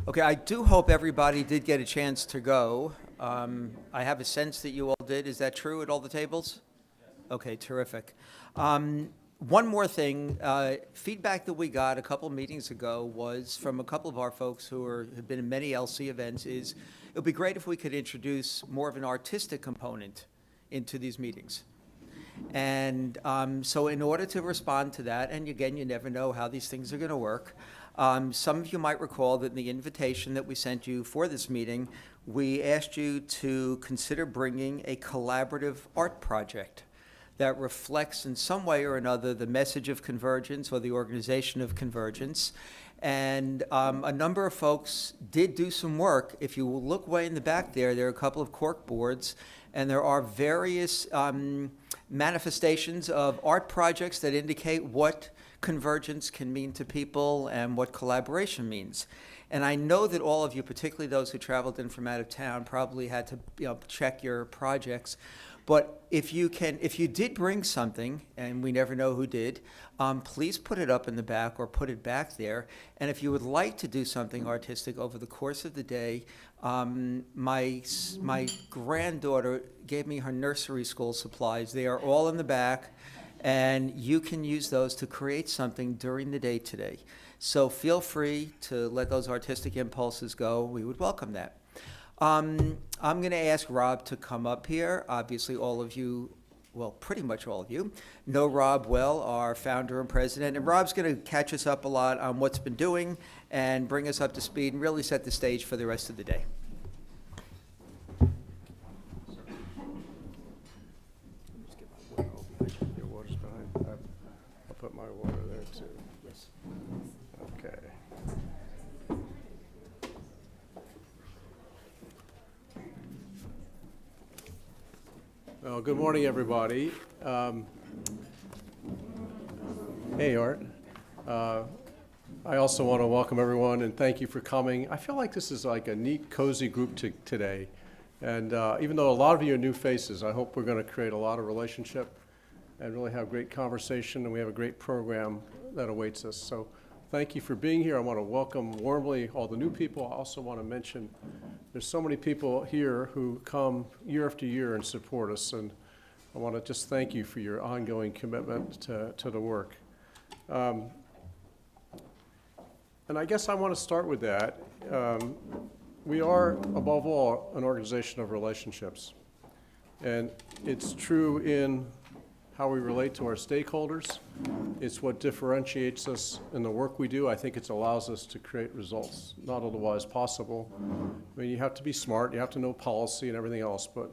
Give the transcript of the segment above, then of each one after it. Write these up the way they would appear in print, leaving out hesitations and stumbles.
Okay, I do hope everybody did get a chance to go. I have a sense that you all did. Is that true at all the tables? Okay, terrific. One more thing, feedback that we got a couple meetings ago was from a couple of our folks have been in many LC events is it would be great if we could introduce more of an artistic component into these meetings. And so in order to respond to that, and again, you never know how these things are going to work, some of you might recall that in the invitation that we sent you for this meeting, we asked you to consider bringing a collaborative art project that reflects in some way or another the message of convergence or the organization of convergence. And a number of folks did do some work. If you look way in the back there are a couple of cork boards, and there are various manifestations of art projects that indicate what convergence can mean to people and what collaboration means. And I know that all of you, particularly those who traveled in from out of town, probably had to check your projects. But if you did bring something, and we never know who did, please put it up in the back or put it back there. And if you would like to do something artistic over the course of the day, my granddaughter gave me her nursery school supplies. They are all in the back, and you can use those to create something during the day today. So feel free to let those artistic impulses go. We would welcome that. I'm going to ask Rob to come up here. Obviously, all of you, well, pretty much all of you, know Rob well, our founder and president. And Rob's going to catch us up a lot on what's been doing and bring us up to speed and really set the stage for the rest of the day. Your water's behind. I'll put my water there too. Yes. Okay. Well, good morning, everybody. Hey, Art. I also want to welcome everyone and thank you for coming. I feel like this is like a neat, cozy group today. And even though a lot of you are new faces, I hope we're going to create a lot of relationship and really have great conversation, and we have a great program that awaits us. So thank you for being here. I want to welcome warmly all the new people. I also want to mention there's so many people here who come year after year and support us, and I want to just thank you for your ongoing commitment to the work. And I guess I want to start with that. We are, above all, an organization of relationships. And it's true in how we relate to our stakeholders. It's what differentiates us in the work we do. I think it allows us to create results not otherwise possible. I mean, you have to be smart, you have to know policy and everything else, but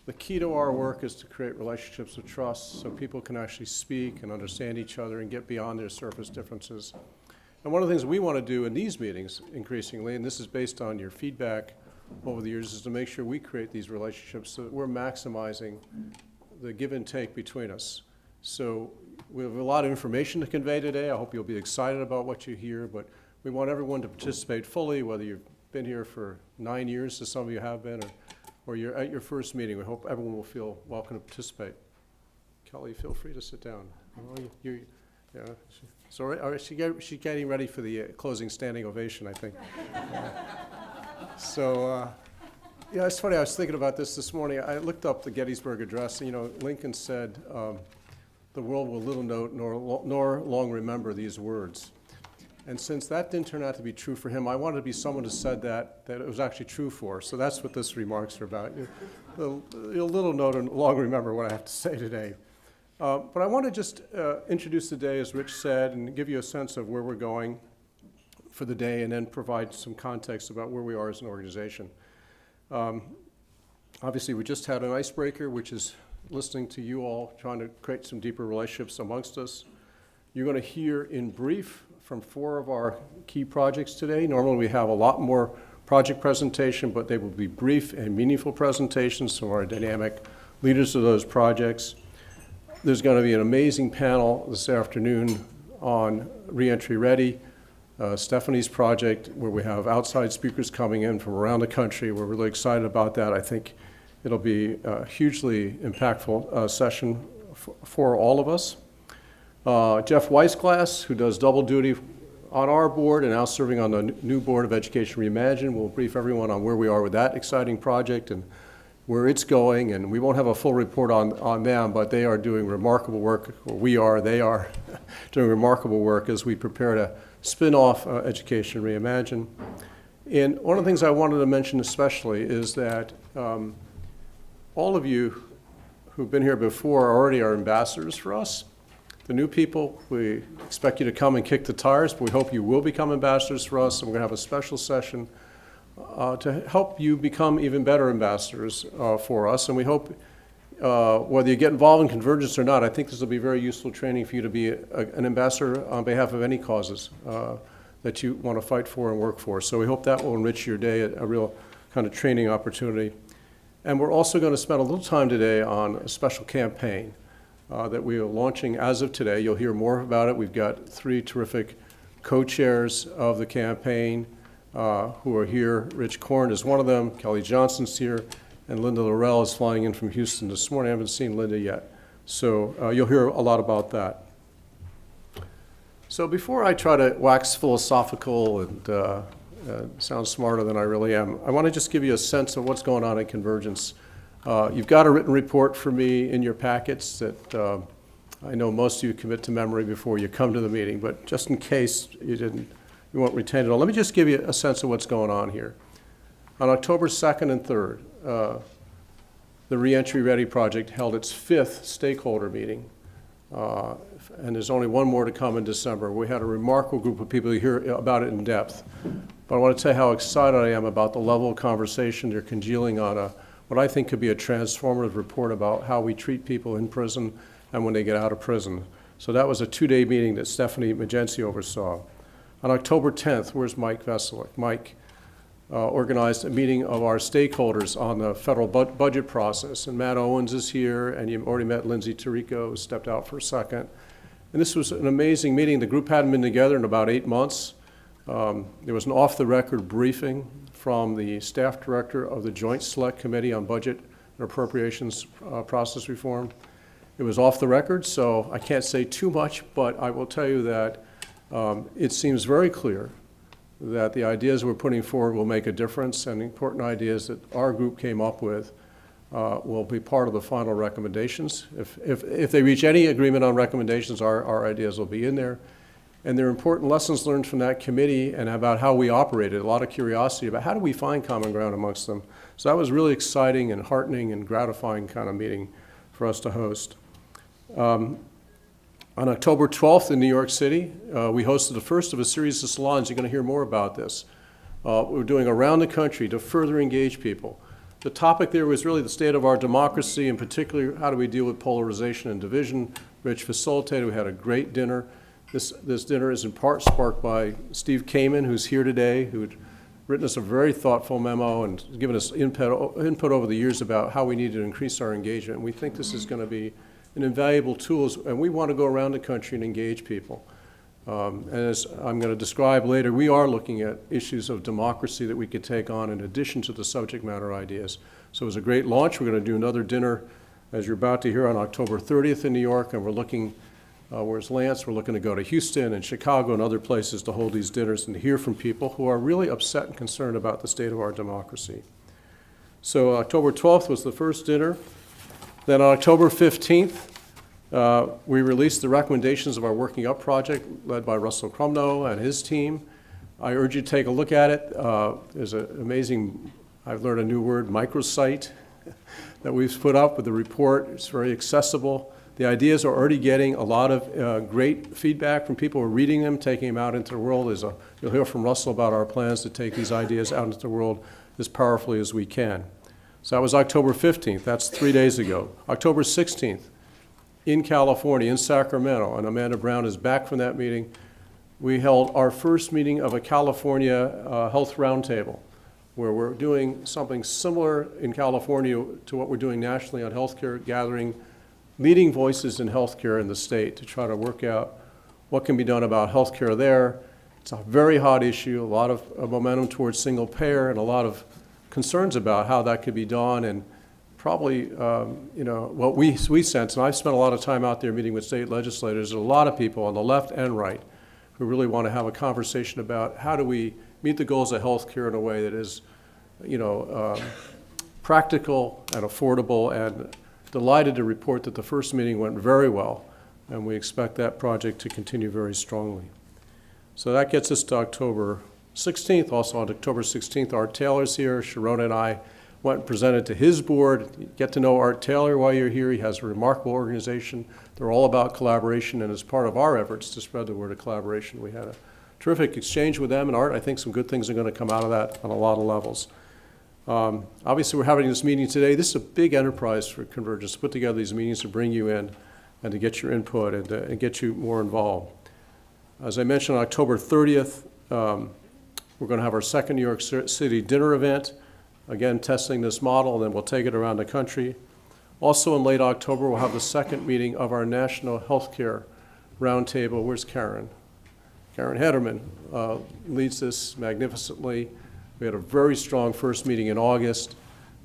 the key to our work is to create relationships of trust so people can actually speak and understand each other and get beyond their surface differences. And one of the things we want to do in these meetings increasingly, and this is based on your feedback over the years, is to make sure we create these relationships so that we're maximizing the give and take between us. So we have a lot of information to convey today. I hope you'll be excited about what you hear, but we want everyone to participate fully, whether you've been here for 9 years, as some of you have been, or you're at your first meeting. We hope everyone will feel welcome to participate. Kelly, feel free to sit down. Yeah. So she's getting ready for the closing standing ovation, I think. Yeah, it's funny, I was thinking about this morning. I looked up the Gettysburg Address. You know, Lincoln said, the world will little note nor long remember these words. And since that didn't turn out to be true for him, I wanted to be someone who said that it was actually true for. So that's what this remarks are about. You'll little note and long remember what I have to say today. But I want to just introduce the day, as Rich said, and give you a sense of where we're going for the day, and then provide some context about where we are as an organization. Obviously, we just had an icebreaker, which is listening to you all, trying to create some deeper relationships amongst us. You're going to hear in brief from 4 of our key projects today. Normally, we have a lot more project presentation, but they will be brief and meaningful presentations from our dynamic leaders of those projects. There's going to be an amazing panel this afternoon on Reentry Ready, Stephanie's project, where we have outside speakers coming in from around the country. We're really excited about that. I think it'll be a hugely impactful session for all of us. Jeff Weisglass, who does double duty on our board and now serving on the new Board of Education Reimagine. We'll brief everyone on where we are with that exciting project and where it's going, and we won't have a full report on them, but they are doing remarkable work, or they are doing remarkable work as we prepare to spin off Education Reimagine. And one of the things I wanted to mention especially is that all of you who've been here before already are ambassadors for us. The new people, we expect you to come and kick the tires, but we hope you will become ambassadors for us, and we're gonna have a special session to help you become even better ambassadors for us. And we hope, whether you get involved in Convergence or not, I think this will be very useful training for you to be an ambassador on behalf of any causes that you want to fight for and work for. So we hope that will enrich your day, a real kind of training opportunity. And we're also going to spend a little time today on a special campaign that we are launching as of today. You'll hear more about it. We've got 3 terrific co-chairs of the campaign who are here. Rich Korn is one of them, Kelly Johnson's here, and Linda Laurel is flying in from Houston this morning. I haven't seen Linda yet. So you'll hear a lot about that. So before I try to wax philosophical and sound smarter than I really am, I want to just give you a sense of what's going on at Convergence. You've got a written report for me in your packets that I know most of you commit to memory before you come to the meeting, but just in case you won't retain it all, let me just give you a sense of what's going on here. On October 2nd and 3rd, the Reentry Ready Project held its 5th stakeholder meeting, and there's only one more to come in December. We had a remarkable group of people who hear about it in depth. But I want to tell you how excited I am about the level of conversation they're congealing on what I think could be a transformative report about how we treat people in prison and when they get out of prison. So that was a 2-day meeting that Stephanie Magenzi oversaw. On October 10th, where's Mike Veselik? Mike organized a meeting of our stakeholders on the federal budget process, and Matt Owens is here, and you've already met Lindsay Tirico, who stepped out for a second. And this was an amazing meeting. The group hadn't been together in about 8 months. There was an off-the-record briefing from the staff director of the Joint Select Committee on Budget and Appropriations Process Reform. It was off the record, so I can't say too much, but I will tell you that it seems very clear that the ideas we're putting forward will make a difference, and important ideas that our group came up with will be part of the final recommendations. If they reach any agreement on recommendations, our ideas will be in there. And there are important lessons learned from that committee and about how we operated, a lot of curiosity about how do we find common ground amongst them. So that was really exciting and heartening and gratifying kind of meeting for us to host. On October 12th in New York City, we hosted the first of a series of salons. You're going to hear more about this. We're doing around the country to further engage people. The topic there was really the state of our democracy, in particular, how do we deal with polarization and division. Rich facilitated. We had a great dinner. This dinner is in part sparked by Steve Kamen, who's here today, who'd written us a very thoughtful memo and given us input over the years about how we need to increase our engagement. And we think this is going to be an invaluable tool, and we want to go around the country and engage people. And as I'm going to describe later, we are looking at issues of democracy that we could take on in addition to the subject matter ideas. So it was a great launch. We're going to do another dinner, as you're about to hear, on October 30th in New York, and we're looking where's Lance? We're looking to go to Houston and Chicago and other places to hold these dinners and to hear from people who are really upset and concerned about the state of our democracy. So October 12th was the first dinner. Then on October 15th, we released the recommendations of our Working Up project led by Russell Crumnow and his team. I urge you to take a look at it. There's an amazing, I've learned a new word, microsite, that we've put up with the report. It's very accessible. The ideas are already getting a lot of great feedback from people who are reading them, taking them out into the world. You'll hear from Russell about our plans to take these ideas out into the world as powerfully as we can. So that was October 15th. That's 3 days ago. October 16th, in California, in Sacramento, and Amanda Brown is back from that meeting. We held our first meeting of a California Health Roundtable, where we're doing something similar in California to what we're doing nationally on healthcare, gathering leading voices in healthcare in the state to try to work out what can be done about healthcare there. It's a very hot issue, a lot of momentum towards single payer, and a lot of concerns about how that could be done. And probably, what we sense, and I've spent a lot of time out there meeting with state legislators, there's a lot of people on the left and right who really want to have a conversation about how do we meet the goals of healthcare in a way that is, practical and affordable, and delighted to report that the first meeting went very well, and we expect that project to continue very strongly. So that gets us to October 16th. Also on October 16th, Art Taylor's here. Sharon and I went and presented to his board. Get to know Art Taylor while you're here. He has a remarkable organization. They're all about collaboration, and as part of our efforts to spread the word of collaboration, we had a terrific exchange with them. And Art, I think some good things are going to come out of that on a lot of levels. Obviously, we're having this meeting today. This is a big enterprise for Convergence, to put together these meetings to bring you in and to get your input and get you more involved. As I mentioned, on October 30th, we're going to have our second New York City dinner event, again, testing this model, and then we'll take it around the country. Also in late October, we'll have the second meeting of our National Healthcare Roundtable. Where's Karen? Karen Hederman leads this magnificently. We had a very strong first meeting in August.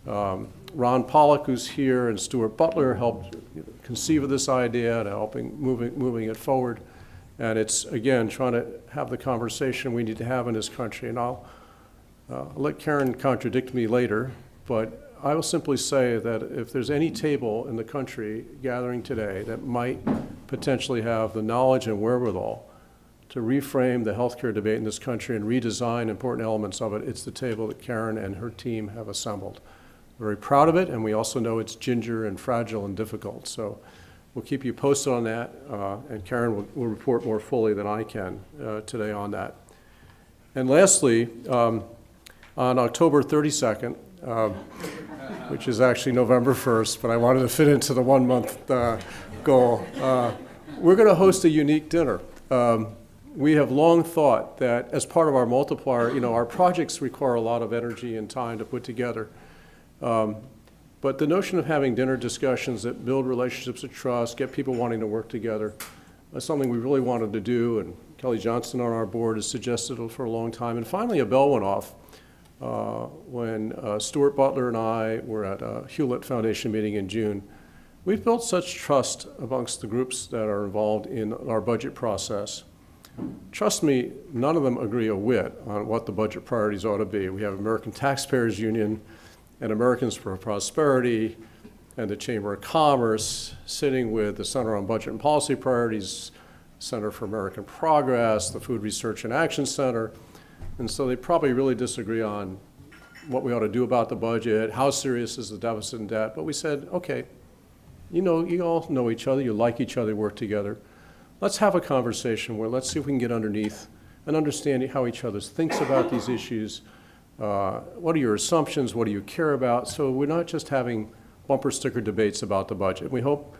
Ron Pollock, who's here, and Stuart Butler helped conceive of this idea and helping moving it forward. And it's, again, trying to have the conversation we need to have in this country. And I'll let Karen contradict me later, but I will simply say that if there's any table in the country gathering today that might potentially have the knowledge and wherewithal to reframe the healthcare debate in this country and redesign important elements of it, it's the table that Karen and her team have assembled. Very proud of it, and we also know it's ginger and fragile and difficult. So we'll keep you posted on that, and Karen will report more fully than I can today on that. And lastly, on October 32nd, which is actually November 1st, but I wanted to fit into the 1 month goal, we're going to host a unique dinner. We have long thought that as part of our multiplier, our projects require a lot of energy and time to put together. But the notion of having dinner discussions that build relationships of trust, get people wanting to work together, is something we really wanted to do, and Kelly Johnson on our board has suggested it for a long time. And finally, a bell went off when Stuart Butler and I were at a Hewlett Foundation meeting in June. We've built such trust amongst the groups that are involved in our budget process. Trust me, none of them agree a whit on what the budget priorities ought to be. We have American Taxpayers Union and Americans for Prosperity and the Chamber of Commerce sitting with the Center on Budget and Policy Priorities, Center for American Progress, the Food Research and Action Center. And so they probably really disagree on what we ought to do about the budget, how serious is the deficit and debt. But we said, okay, you all know each other, you like each other, work together. Let's have a conversation where let's see if we can get underneath and understand how each other thinks about these issues. What are your assumptions? What do you care about? So we're not just having bumper sticker debates about the budget. We hope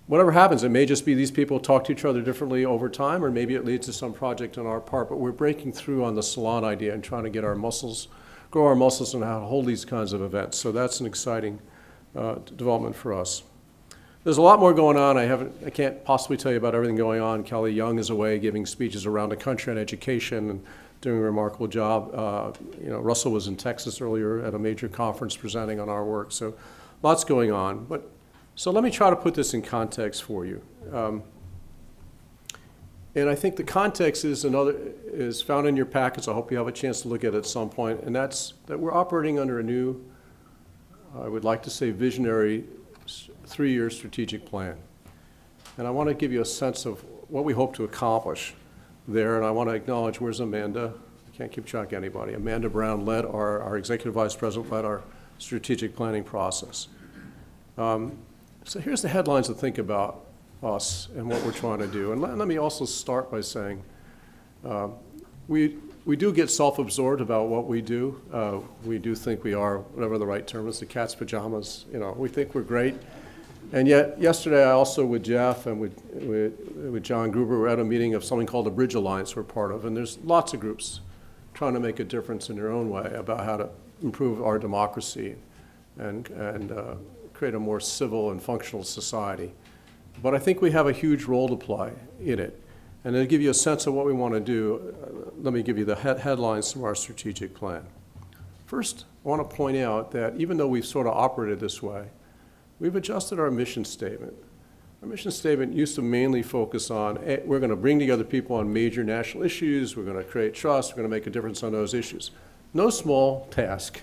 whatever happens, it may just be these people talk to each other differently over time, or maybe it leads to some project on our part, but we're breaking through on the salon idea and trying to get our muscles, grow our muscles on how to hold these kinds of events. So that's an exciting development for us. There's a lot more going on. I can't possibly tell you about everything going on. Kelly Young is away giving speeches around the country on education and doing a remarkable job. Russell was in Texas earlier at a major conference presenting on our work. So lots going on. So let me try to put this in context for you. And I think the context is found in your packets. I hope you have a chance to look at it at some point. And that's that we're operating under a new, I would like to say, visionary 3-year strategic plan. And I want to give you a sense of what we hope to accomplish there. And I want to acknowledge, where's Amanda? I can't keep track of anybody. Amanda Brown led our executive vice president led our strategic planning process. So here's the headlines to think about us and what we're trying to do. And let me also start by saying we do get self-absorbed about what we do. We do think we are, whatever the right term is, the cat's pajamas. We think we're great. And yet, yesterday I also with Jeff and with John Gruber were at a meeting of something called the Bridge Alliance we're part of. And there's lots of groups trying to make a difference in their own way about how to improve our democracy and create a more civil and functional society. But I think we have a huge role to play in it. And to give you a sense of what we want to do, let me give you the headlines from our strategic plan. First, I want to point out that even though we've sort of operated this way, we've adjusted our mission statement Our mission statement used to mainly focus on, we're going to bring together people on major national issues, we're going to create trust, we're going to make a difference on those issues. No small task,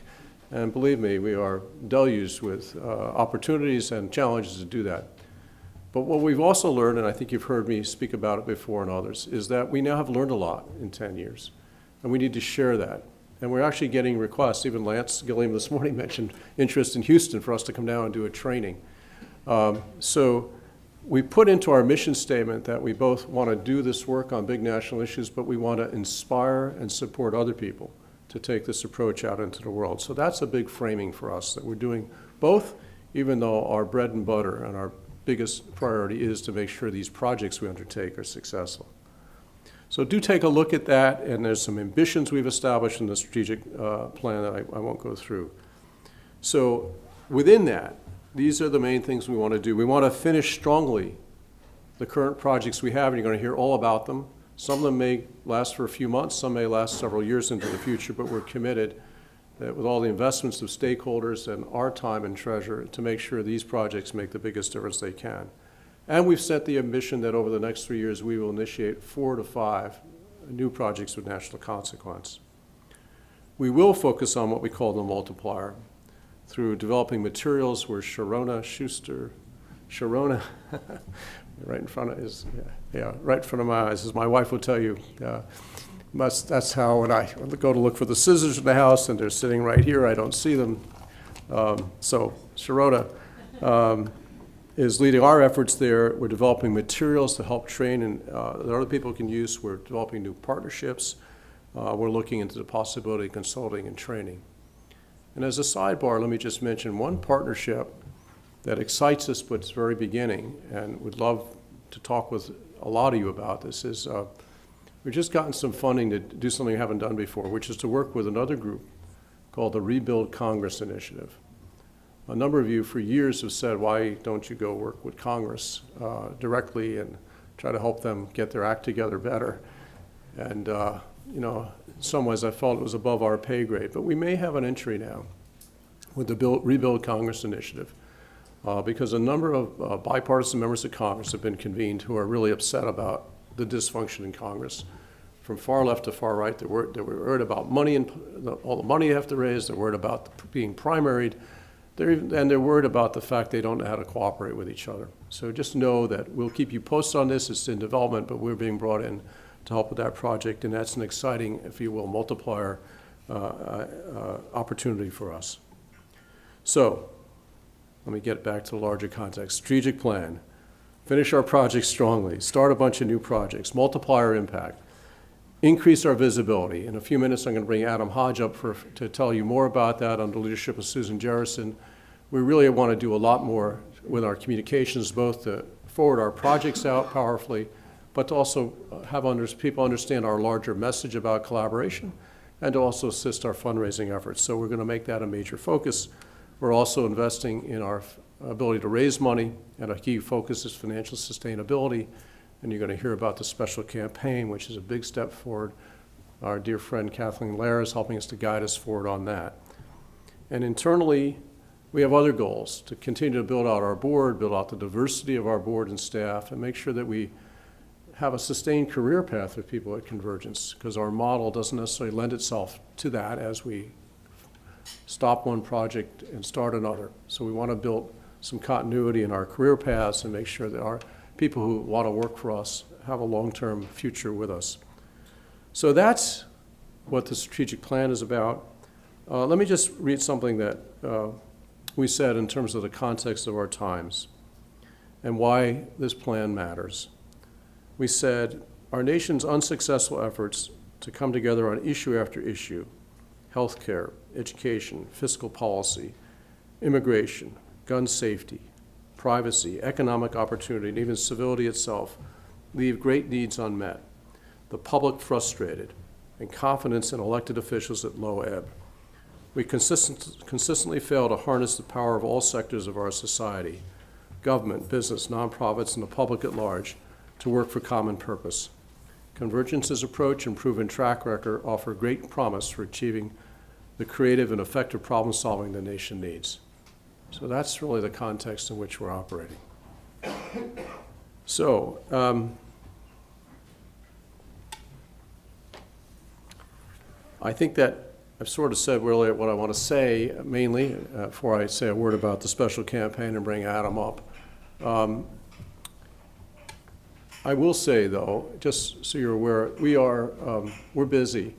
and believe me, we are deluged with opportunities and challenges to do that. But what we've also learned, and I think you've heard me speak about it before and others, is that we now have learned a lot in 10 years, and we need to share that. And we're actually getting requests, even Lance Gilliam this morning mentioned interest in Houston for us to come down and do a training. So we put into our mission statement that we both want to do this work on big national issues, but we want to inspire and support other people to take this approach out into the world. So that's a big framing for us, that we're doing both, even though our bread and butter and our biggest priority is to make sure these projects we undertake are successful. So do take a look at that, and there's some ambitions we've established in the strategic plan that I won't go through. So within that, these are the main things we want to do. We want to finish strongly the current projects we have, and you're going to hear all about them. Some of them may last for a few months, some may last several years into the future, but we're committed that with all the investments of stakeholders and our time and treasure to make sure these projects make the biggest difference they can. And we've set the ambition that over the next 3 years, we will initiate 4 to 5 new projects with national consequence. We will focus on what we call the multiplier through developing materials where Sharona Schuster, right in front of right in front of my eyes, as my wife will tell you. That's how when I go to look for the scissors in the house and they're sitting right here, I don't see them. So Sharona is leading our efforts there. We're developing materials to help train and that other people can use. We're developing new partnerships. We're looking into the possibility of consulting and training. And as a sidebar, let me just mention one partnership that excites us, but it's very beginning, and would love to talk with a lot of you about this, is we've just gotten some funding to do something we haven't done before, which is to work with another group called the Rebuild Congress Initiative. A number of you for years have said, why don't you go work with Congress directly and try to help them get their act together better? And you know, in some ways I felt it was above our pay grade, but we may have an entry now with the Rebuild Congress Initiative because a number of bipartisan members of Congress have been convened who are really upset about the dysfunction in Congress. From far left to far right, they were worried about money and all the money you have to raise. They're worried about being primaried. They're worried about the fact they don't know how to cooperate with each other. So just know that we'll keep you posted on this. It's in development, but we're being brought in to help with that project, and that's an exciting, if you will, multiplier opportunity for us. So let me get back to the larger context. Strategic plan. Finish our projects strongly. Start a bunch of new projects. Multiplier impact. Increase our visibility. In a few minutes, I'm going to bring Adam Hodge up to tell you more about that under the leadership of Susan Jerrison. We really want to do a lot more with our communications, both to forward our projects out powerfully, but to also have people understand our larger message about collaboration and to also assist our fundraising efforts. So we're going to make that a major focus. We're also investing in our ability to raise money, and a key focus is financial sustainability. And you're going to hear about the special campaign, which is a big step forward. Our dear friend Kathleen Lair is helping us to guide us forward on that. And internally, we have other goals to continue to build out our board, build out the diversity of our board and staff, and make sure that we have a sustained career path with people at Convergence, because our model doesn't necessarily lend itself to that as we stop one project and start another. So we want to build some continuity in our career paths and make sure that our people who want to work for us have a long-term future with us. So that's what the strategic plan is about. Let me just read something that we said in terms of the context of our times and why this plan matters. We said, our nation's unsuccessful efforts to come together on issue after issue, healthcare, education, fiscal policy, immigration, gun safety, privacy, economic opportunity, and even civility itself, leave great needs unmet, the public frustrated, and confidence in elected officials at low ebb. We consistently fail to harness the power of all sectors of our society, government, business, nonprofits, and the public at large, to work for common purpose. Convergence's approach and proven track record offer great promise for achieving the creative and effective problem solving the nation needs. So that's really the context in which we're operating. So, I think that I've sort of said really what I want to say, mainly, before I say a word about the special campaign and bring Adam up. I will say, though, just so you're aware, we're busy.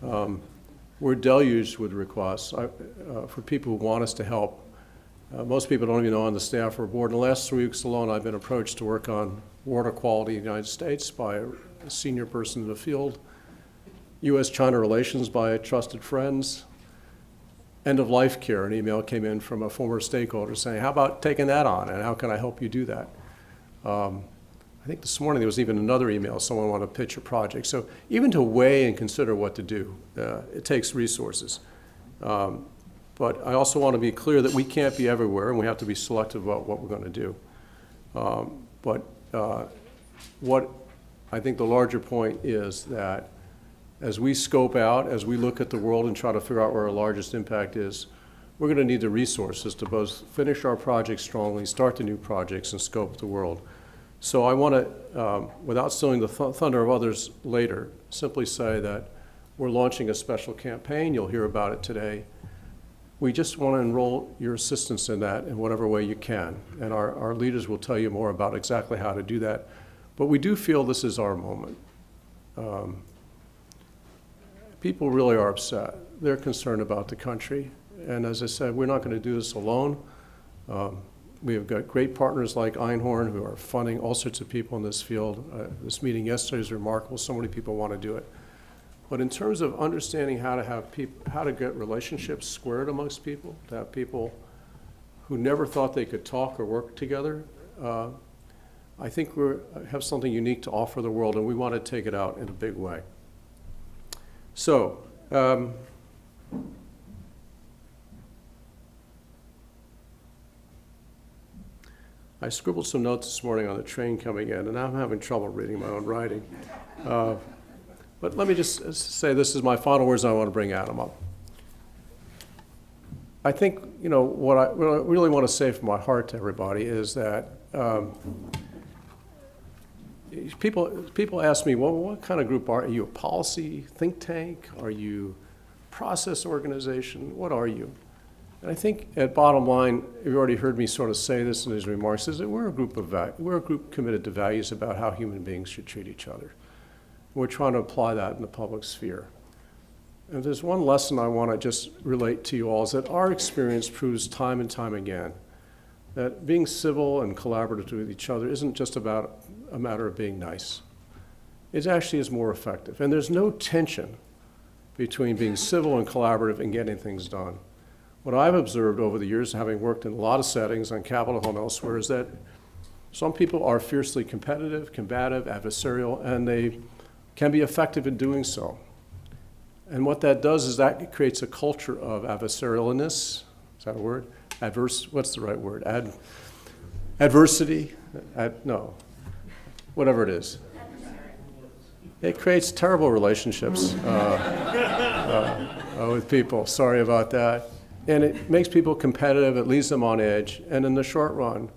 We're deluged with requests for people who want us to help. Most people don't even know on the staff or board. In the last 3 weeks alone, I've been approached to work on water quality in the United States by a senior person in the field, U.S.-China relations by trusted friends, end-of-life care. An email came in from a former stakeholder saying, how about taking that on, and how can I help you do that? I think this morning there was even another email, someone wanted to pitch a project. So even to weigh and consider what to do, it takes resources. But I also want to be clear that we can't be everywhere, and we have to be selective about what we're going to do. What I think the larger point is that as we scope out, as we look at the world and try to figure out where our largest impact is, we're going to need the resources to both finish our projects strongly, start the new projects, and scope the world. So I want to, without stealing the thunder of others later, simply say that we're launching a special campaign. You'll hear about it today. We just want to enroll your assistance in that in whatever way you can. And our leaders will tell you more about exactly how to do that. But we do feel this is our moment. People really are upset. They're concerned about the country. And as I said, we're not going to do this alone. We have got great partners like Einhorn who are funding all sorts of people in this field. This meeting yesterday is remarkable. So many people want to do it. But in terms of understanding how to have people, how to get relationships squared amongst people, to have people who never thought they could talk or work together, I think we have something unique to offer the world, and we want to take it out in a big way. So, I scribbled some notes this morning on the train coming in, and I'm having trouble reading my own writing. But let me just say this is my final words, and I want to bring Adam up. I think, you know, what I really want to say from my heart to everybody is that people ask me, well, what kind of group are you? A policy think tank? Are you a process organization? What are you? And I think at bottom line, you've already heard me sort of say this in his remarks, is that we're a group committed to values about how human beings should treat each other. We're trying to apply that in the public sphere. And there's one lesson I want to just relate to you all, is that our experience proves time and time again that being civil and collaborative with each other isn't just about a matter of being nice. It actually is more effective. And there's no tension between being civil and collaborative and getting things done. What I've observed over the years, having worked in a lot of settings on Capitol Hill and elsewhere, is that some people are fiercely competitive, combative, adversarial, and they can be effective in doing so. And what that does is that it creates a culture of adversarialness. Is that a word? What's the right word? Adversity? No. Whatever it is. It creates terrible relationships with people. Sorry about that. And it makes people competitive. It leaves them on edge. And in the short run,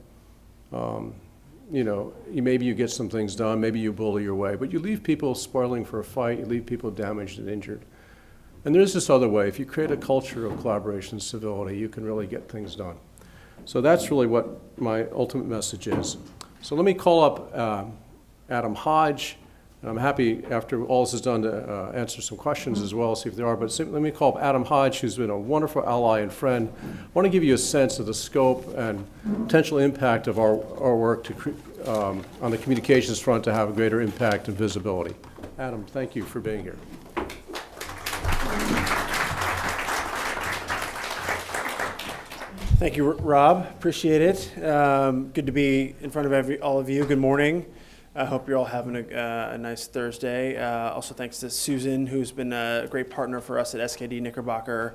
you know, maybe you get some things done, maybe you bully your way, but you leave people spoiling for a fight, you leave people damaged and injured. And there's this other way. If you create a culture of collaboration and civility, you can really get things done. So that's really what my ultimate message is. So let me call up Adam Hodge. And I'm happy, after all this is done, to answer some questions as well, see if there are. But let me call up Adam Hodge, who's been a wonderful ally and friend. I want to give you a sense of the scope and potential impact of our work on the communications front to have a greater impact and visibility. Adam, thank you for being here. Thank you, Rob. Appreciate it. Good to be in front of all of you. Good morning. I hope you're all having a nice Thursday. Also, thanks to Susan, who's been a great partner for us at SKD Knickerbocker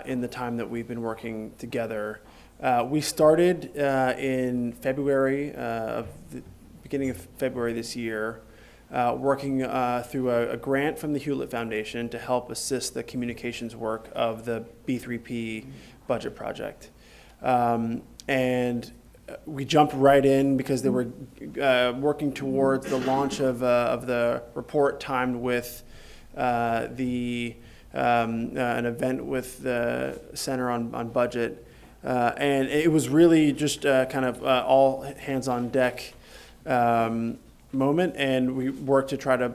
in the time that we've been working together. We started in February, beginning of February this year, working through a grant from the Hewlett Foundation to help assist the communications work of the B3P budget project. And we jumped right in because they were working towards the launch of the report, timed with an event with the Center on Budget. And it was really just kind of all hands on deck moment, and we worked to try to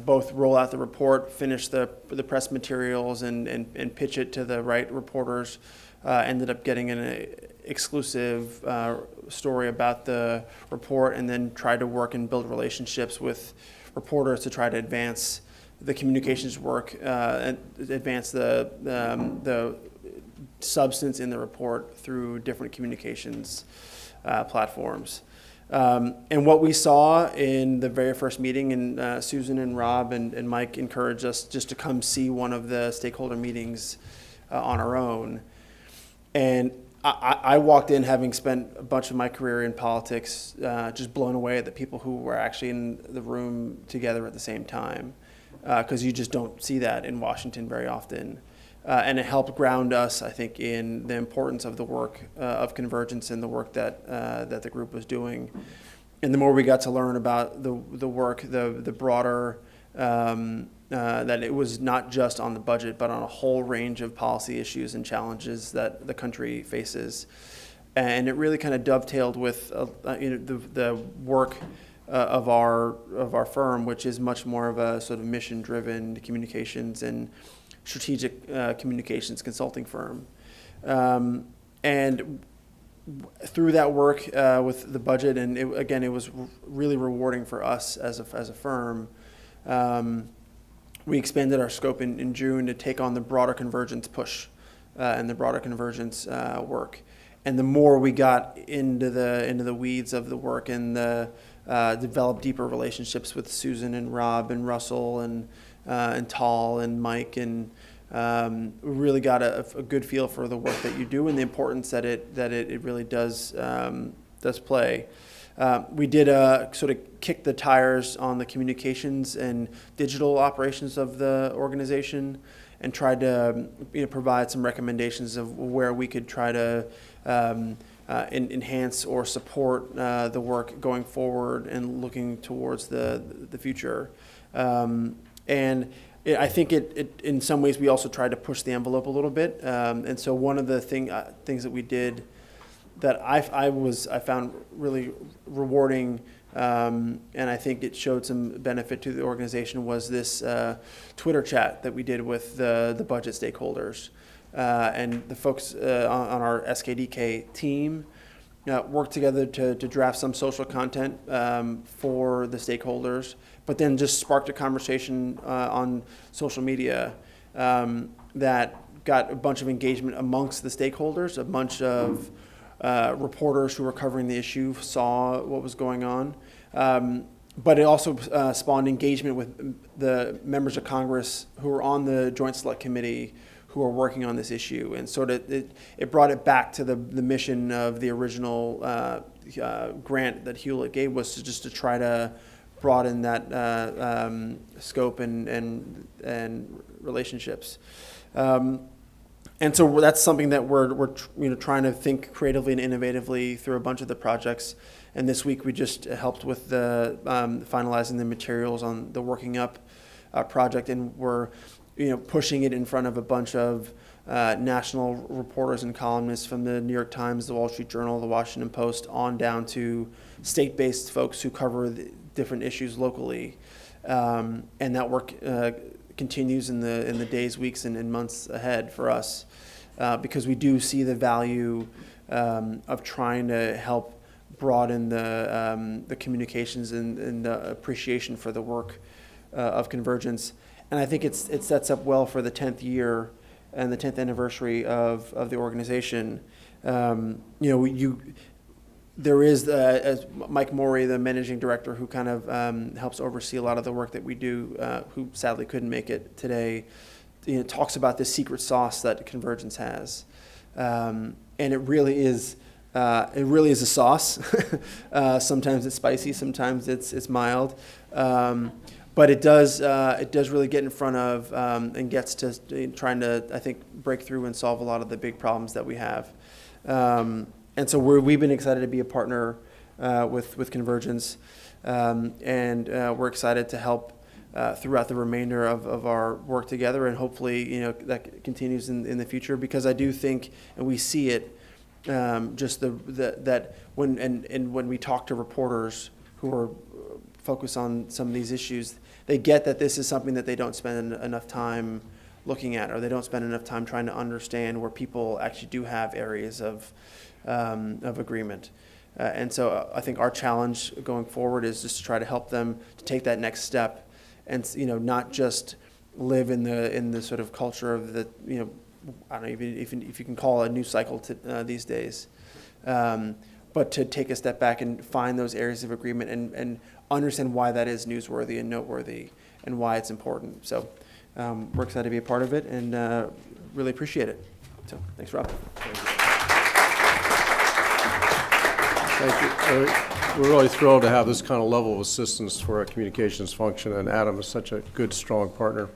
both roll out the report, finish the press materials, and pitch it to the right reporters. Ended up getting an exclusive story about the report, and then tried to work and build relationships with reporters to try to advance the communications work and advance the substance in the report through different communications platforms. And what we saw in the very first meeting, and Susan and Rob and Mike encouraged us just to come see one of the stakeholder meetings on our own. And I walked in having spent a bunch of my career in politics, just blown away at the people who were actually in the room together at the same time, because you just don't see that in Washington very often. And it helped ground us, I think, in the importance of the work of Convergence and the work that the group was doing. And the more we got to learn about the work, the broader, that it was not just on the budget, but on a whole range of policy issues and challenges that the country faces. And it really kind of dovetailed with the work of our firm, which is much more of a sort of mission-driven communications and strategic communications consulting firm. And through that work with the budget, and it was really rewarding for us as a firm. We expanded our scope in June to take on the broader Convergence push and the broader Convergence work. And the more we got into the weeds of the work and developed deeper relationships with Susan and Rob and Russell and Tal and Mike, and we really got a good feel for the work that you do and the importance that it really does play. We did sort of kick the tires on the communications and digital operations of the organization, and tried to provide some recommendations of where we could try to enhance or support the work going forward and looking towards the future. And I think it in some ways we also tried to push the envelope a little bit. And so one of the things that we did that I found really rewarding, and I think it showed some benefit to the organization, was this Twitter chat that we did with the budget stakeholders. And the folks on our SKDK team worked together to draft some social content for the stakeholders, but then just sparked a conversation on social media that got a bunch of engagement amongst the stakeholders. A bunch of reporters who were covering the issue saw what was going on. But it also spawned engagement with the members of Congress who were on the Joint Select Committee who are working on this issue. And sort of it brought it back to the mission of the original grant that Hewlett gave, was to try to broaden that scope and relationships. And so that's something that we're trying to think creatively and innovatively through a bunch of the projects. And this week we just helped with the finalizing the materials on the Working Up project, and we're pushing it in front of a bunch of national reporters and columnists from the New York Times, the Wall Street Journal, the Washington Post, on down to state-based folks who cover the different issues locally. And that work continues in the days, weeks, and months ahead for us, because we do see the value of trying to help broaden the communications and the appreciation for the work of Convergence. And I think it sets up well for the 10th year and the 10th anniversary of the organization. There is as Mike Morey, the managing director, who kind of helps oversee a lot of the work that we do, who sadly couldn't make it today, talks about this secret sauce that Convergence has. And it really is a sauce. Sometimes it's spicy, sometimes it's mild. But it does really get in front of and gets to trying to, I think, break through and solve a lot of the big problems that we have. And so we've been excited to be a partner with Convergence, and we're excited to help throughout the remainder of our work together, and hopefully, that continues in the future, because I do think, and we see it, just that when we talk to reporters who are focused on some of these issues, they get that this is something that they don't spend enough time looking at, or they don't spend enough time trying to understand where people actually do have areas of agreement. And so I think our challenge going forward is just to try to help them to take that next step, and not just live in the sort of culture of the I don't know even if you can call it a news cycle these days, but to take a step back and find those areas of agreement and understand why that is newsworthy and noteworthy and why it's important. So we're excited to be a part of it, and really appreciate it. So thanks, Rob. Thank you. We're really thrilled to have this kind of level of assistance for our communications function, and Adam is such a good, strong partner.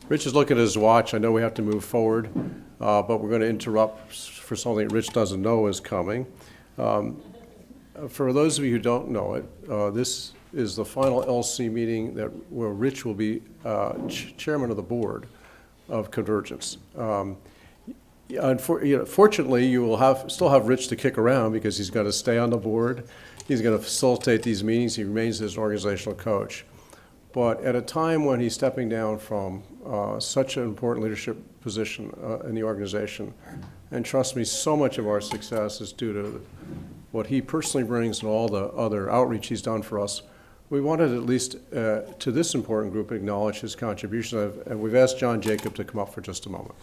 Rich is looking at his watch. I know we have to move forward, but we're going to interrupt for something Rich doesn't know is coming. For those of you who don't know it, this is the final LC meeting where Rich will be chairman of the board of Convergence. Fortunately, you will still have Rich to kick around, because he's going to stay on the board. He's going to facilitate these meetings. He remains his organizational coach. But at a time when he's stepping down from such an important leadership position in the organization, and trust me, so much of our success is due to what he personally brings and all the other outreach he's done for us, we wanted at least to this important group acknowledge his contribution. And we've asked John Jacob to come up for just a moment.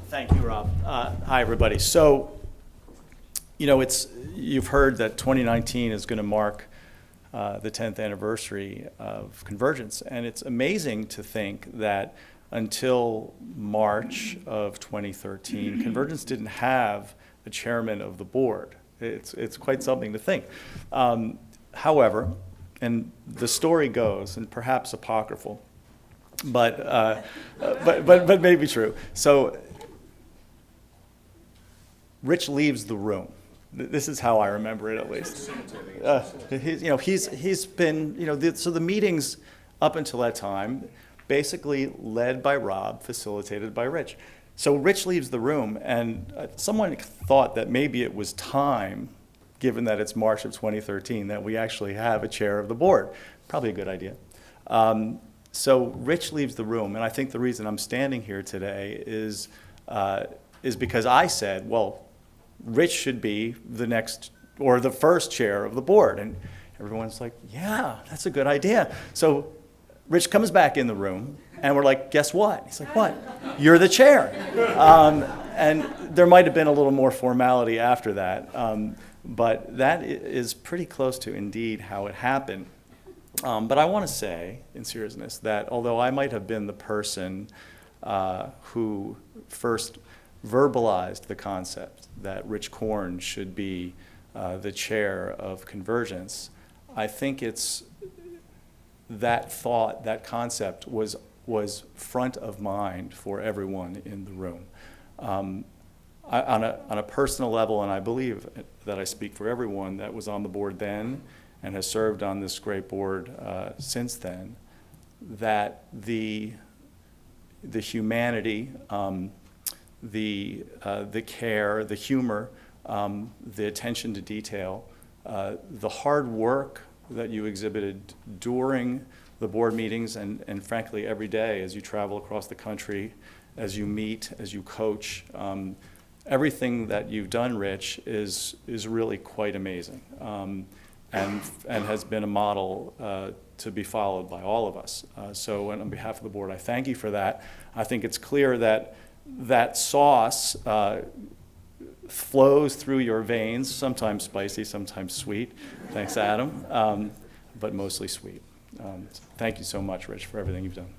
Thank you, Rob. Hi, everybody. So, you've heard that 2019 is going to mark the 10th anniversary of Convergence, and it's amazing to think that until March of 2013, Convergence didn't have a chairman of the board. It's quite something to think. However, and the story goes, and perhaps apocryphal, but maybe true. So Rich leaves the room. This is how I remember it, at least. He's been, so the meetings up until that time, basically led by Rob, facilitated by Rich. So Rich leaves the room, and someone thought that maybe it was time, given that it's March of 2013, that we actually have a chair of the board. Probably a good idea. So Rich leaves the room, and I think the reason I'm standing here today is because I said, well, Rich should be the next or the first chair of the board. And everyone's like, yeah, that's a good idea. So Rich comes back in the room, and we're like, guess what? He's like, what? You're the chair. And there might have been a little more formality after that. But that is pretty close to indeed how it happened. But I want to say, in seriousness, that although I might have been the person who first verbalized the concept that Rich Korn should be the chair of Convergence, I think it's that thought, that concept was front of mind for everyone in the room. On a personal level, and I believe that I speak for everyone that was on the board then and has served on this great board since then, that the humanity, the care, the humor, the attention to detail, the hard work that you exhibited during the board meetings and frankly every day as you travel across the country, as you meet, as you coach. Everything that you've done, Rich, is really quite amazing, and has been a model to be followed by all of us. So on behalf of the board, I thank you for that. I think it's clear that that sauce flows through your veins, sometimes spicy, sometimes sweet. Thanks, Adam, but mostly sweet. Thank you so much, Rich, for everything you've done.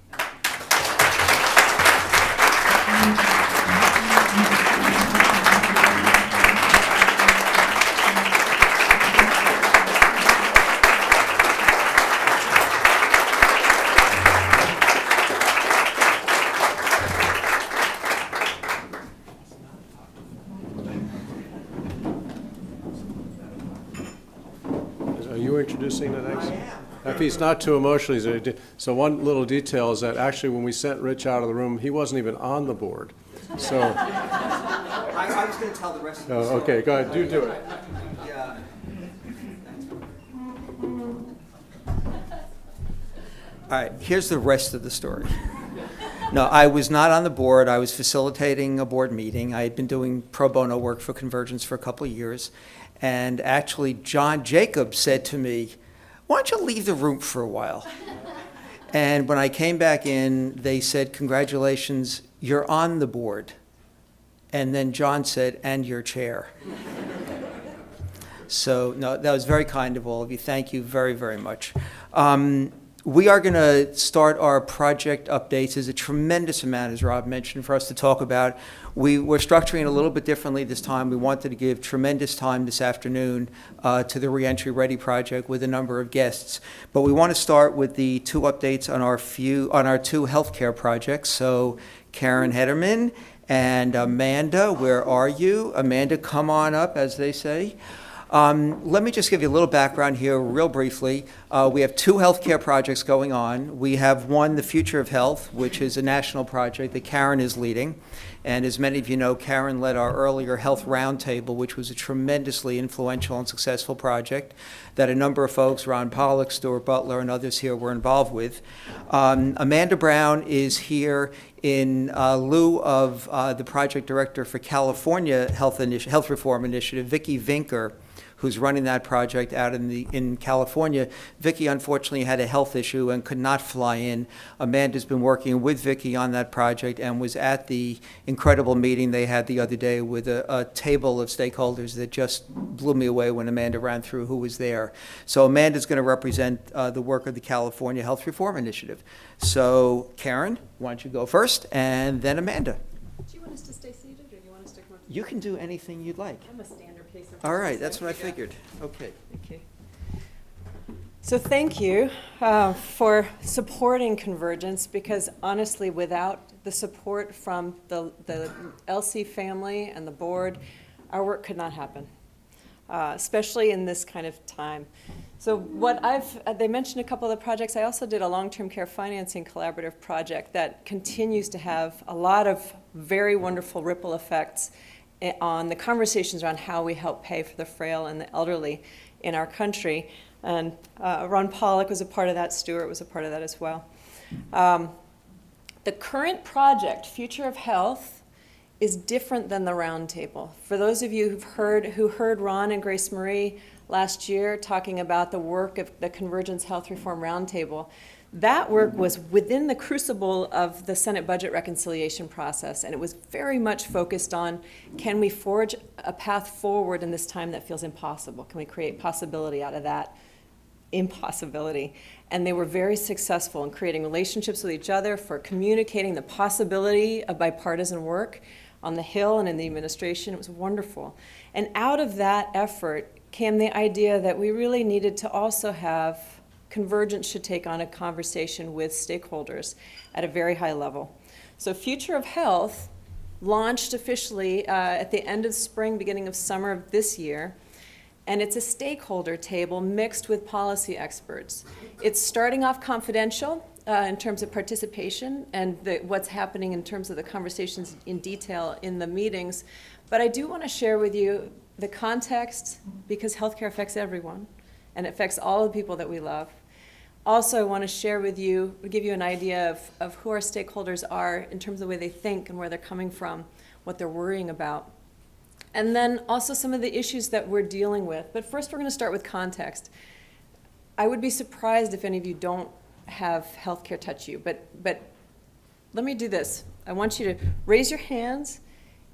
Are you introducing the next? If he's not too emotional, he's gonna so one little detail is that actually when we sent Rich out of the room, he wasn't even on the board. So, I was going to tell the rest of the story. okay, go ahead, do it. Yeah. All right, here's the rest of the story. No, I was not on the board. I was facilitating a board meeting. I had been doing pro bono work for Convergence for a couple of years. And actually, John Jacobs said to me, why don't you leave the room for a while? And when I came back in, they said, congratulations, you're on the board. And then John said, and your chair. So, no, that was very kind of all of you. Thank you very, very much. We are going to start our project updates. There's a tremendous amount, as Rob mentioned, for us to talk about. We're structuring it a little bit differently this time. We wanted to give tremendous time this afternoon to the Reentry Ready project with a number of guests. But we want to start with the two updates on our two healthcare projects. So Karen Hederman and Amanda, where are you? Amanda, come on up, as they say. Let me just give you a little background here real briefly. We have two healthcare projects going on. We have one, the Future of Health, which is a national project that Karen is leading. And as many of you know, Karen led our earlier Health Roundtable, which was a tremendously influential and successful project that a number of folks, Ron Pollock, Stuart Butler, and others here were involved with. Amanda Brown is here in lieu of the project director for California Health Reform Initiative, Vicki Vinker, who's running that project out in California. Vicki unfortunately had a health issue and could not fly in. Amanda's been working with Vicki on that project and was at the incredible meeting they had the other day with a table of stakeholders that just blew me away when Amanda ran through who was there. So Amanda's going to represent the work of the California Health Reform Initiative. So Karen, why don't you go first, and then Amanda. Do you want us to stay seated, or do you want us to come up? You can do anything you'd like. I'm a standard pacer. All right, that's what I figured. Okay. Okay. So thank you for supporting Convergence, because honestly, without the support from the LC family and the board, our work could not happen, especially in this kind of time. So they mentioned a couple of the projects. I also did a long-term care financing collaborative project that continues to have a lot of very wonderful ripple effects on the conversations around how we help pay for the frail and the elderly in our country. And Ron Pollock was a part of that, Stuart was a part of that as well. The current project, Future of Health, is different than the roundtable. For those of you who heard Ron and Grace Marie last year talking about the work of the Convergence Health Reform Roundtable, that work was within the crucible of the Senate budget reconciliation process, and it was very much focused on, can we forge a path forward in this time that feels impossible? Can we create possibility out of that impossibility? And they were very successful in creating relationships with each other, for communicating the possibility of bipartisan work on the Hill and in the administration. It was wonderful. And out of that effort came the idea that we really needed to also have Convergence should take on a conversation with stakeholders at a very high level. So Future of Health launched officially at the end of spring, beginning of summer of this year, and it's a stakeholder table mixed with policy experts. It's starting off confidential in terms of participation and what's happening in terms of the conversations in detail in the meetings, but I do want to share with you the context, because healthcare affects everyone, and it affects all the people that we love. Also, I want to share with you, give you an idea of who our stakeholders are in terms of the way they think and where they're coming from, what they're worrying about. And then also some of the issues that we're dealing with. But first, we're going to start with context. I would be surprised if any of you don't have healthcare touch you, but let me do this. I want you to raise your hands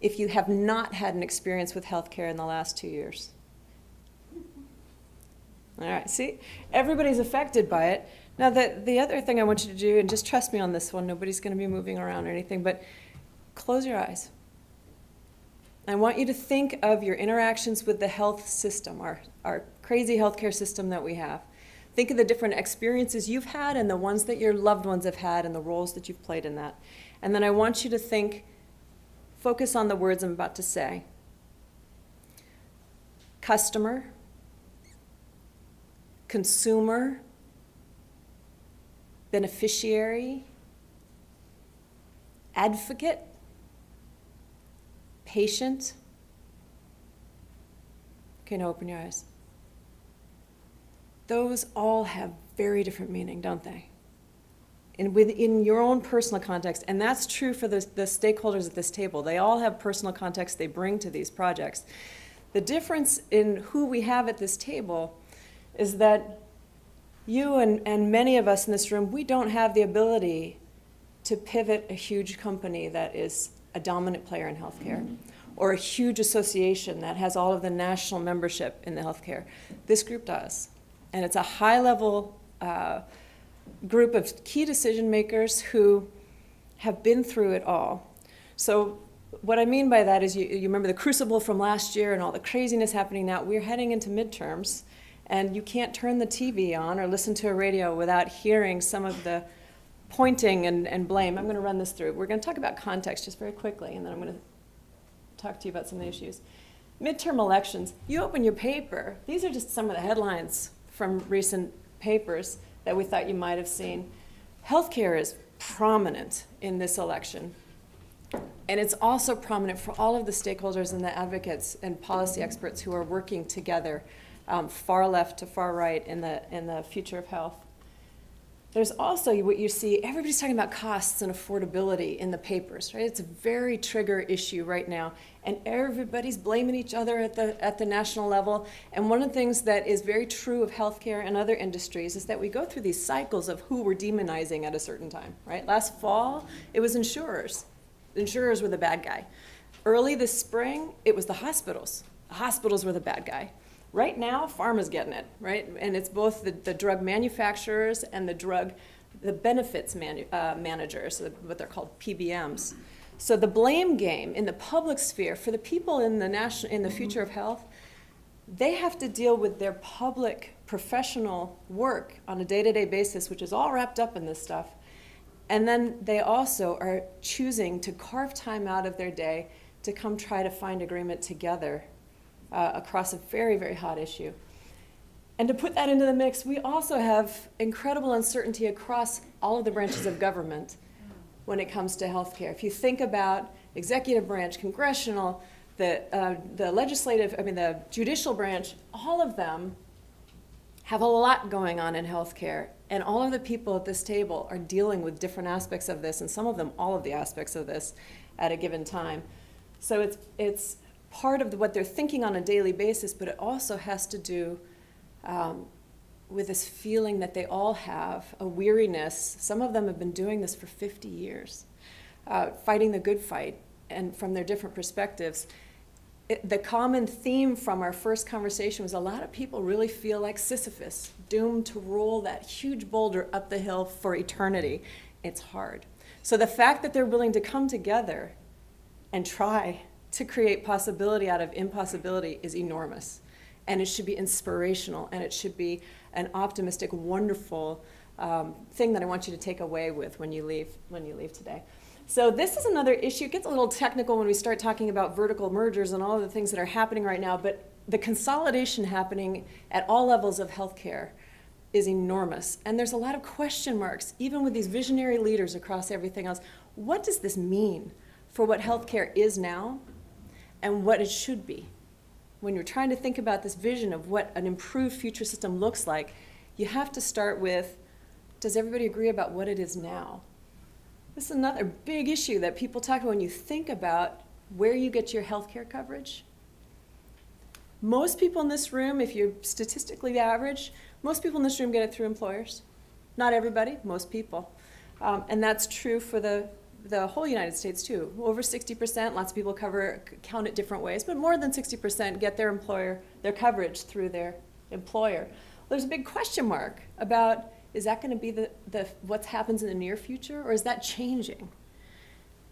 if you have not had an experience with healthcare in the last 2 years. All right, see, everybody's affected by it. Now, the other thing I want you to do, and just trust me on this one, nobody's going to be moving around or anything, but close your eyes. I want you to think of your interactions with the health system, our crazy healthcare system that we have. Think of the different experiences you've had and the ones that your loved ones have had and the roles that you've played in that. And then I want you to focus on the words I'm about to say. Customer, consumer, beneficiary, advocate, patient. Okay, now open your eyes. Those all have very different meaning, don't they? And within your own personal context, and that's true for the stakeholders at this table. They all have personal context they bring to these projects. The difference in who we have at this table is that you and many of us in this room, we don't have the ability to pivot a huge company that is a dominant player in healthcare, or a huge association that has all of the national membership in the healthcare. This group does. And it's a high-level group of key decision makers who have been through it all. So what I mean by that is you remember the crucible from last year and all the craziness happening now. We're heading into midterms, and you can't turn the TV on or listen to a radio without hearing some of the pointing and blame. I'm going to run this through. We're going to talk about context just very quickly, and then I'm going to talk to you about some of the issues. Midterm elections, you open your paper, these are just some of the headlines from recent papers that we thought you might have seen. Healthcare is prominent in this election. And it's also prominent for all of the stakeholders and the advocates and policy experts who are working together, far left to far right in the future of health. There's also what you see, everybody's talking about costs and affordability in the papers, right? It's a very trigger issue right now, and everybody's blaming each other at the national level. And one of the things that is very true of healthcare and other industries is that we go through these cycles of who we're demonizing at a certain time, right? Last fall, it was insurers. The insurers were the bad guy. Early this spring, it was the hospitals. The hospitals were the bad guy. Right now, pharma's getting it, right? And it's both the drug manufacturers and the benefits managers, what they're called PBMs. So the blame game in the public sphere for the people in the future of health, they have to deal with their public professional work on a day-to-day basis, which is all wrapped up in this stuff. And then they also are choosing to carve time out of their day to come try to find agreement together across a very, very hot issue. And to put that into the mix, we also have incredible uncertainty across all of the branches of government when it comes to healthcare. If you think about executive branch, congressional, the legislative, the judicial branch, all of them have a lot going on in healthcare. And all of the people at this table are dealing with different aspects of this, and some of them all of the aspects of this at a given time. So it's part of what they're thinking on a daily basis, but it also has to do with this feeling that they all have, a weariness. Some of them have been doing this for 50 years, fighting the good fight, and from their different perspectives. The common theme from our first conversation was a lot of people really feel like Sisyphus, doomed to roll that huge boulder up the hill for eternity. It's hard. So the fact that they're willing to come together and try to create possibility out of impossibility is enormous. And it should be inspirational, and it should be an optimistic, wonderful thing that I want you to take away with when you leave today. So this is another issue. It gets a little technical when we start talking about vertical mergers and all of the things that are happening right now, but the consolidation happening at all levels of healthcare is enormous. And there's a lot of question marks, even with these visionary leaders across everything else. What does this mean for what healthcare is now and what it should be? When you're trying to think about this vision of what an improved future system looks like, you have to start with, does everybody agree about what it is now? This is another big issue that people talk about when you think about where you get your healthcare coverage. Most people in this room, if you're statistically average, most people in this room get it through employers. Not everybody, most people. And that's true for the whole United States too. Over 60%, lots of people count it different ways, but more than 60% get their coverage through their employer. There's a big question mark about, is that going to be what happens in the near future, or is that changing?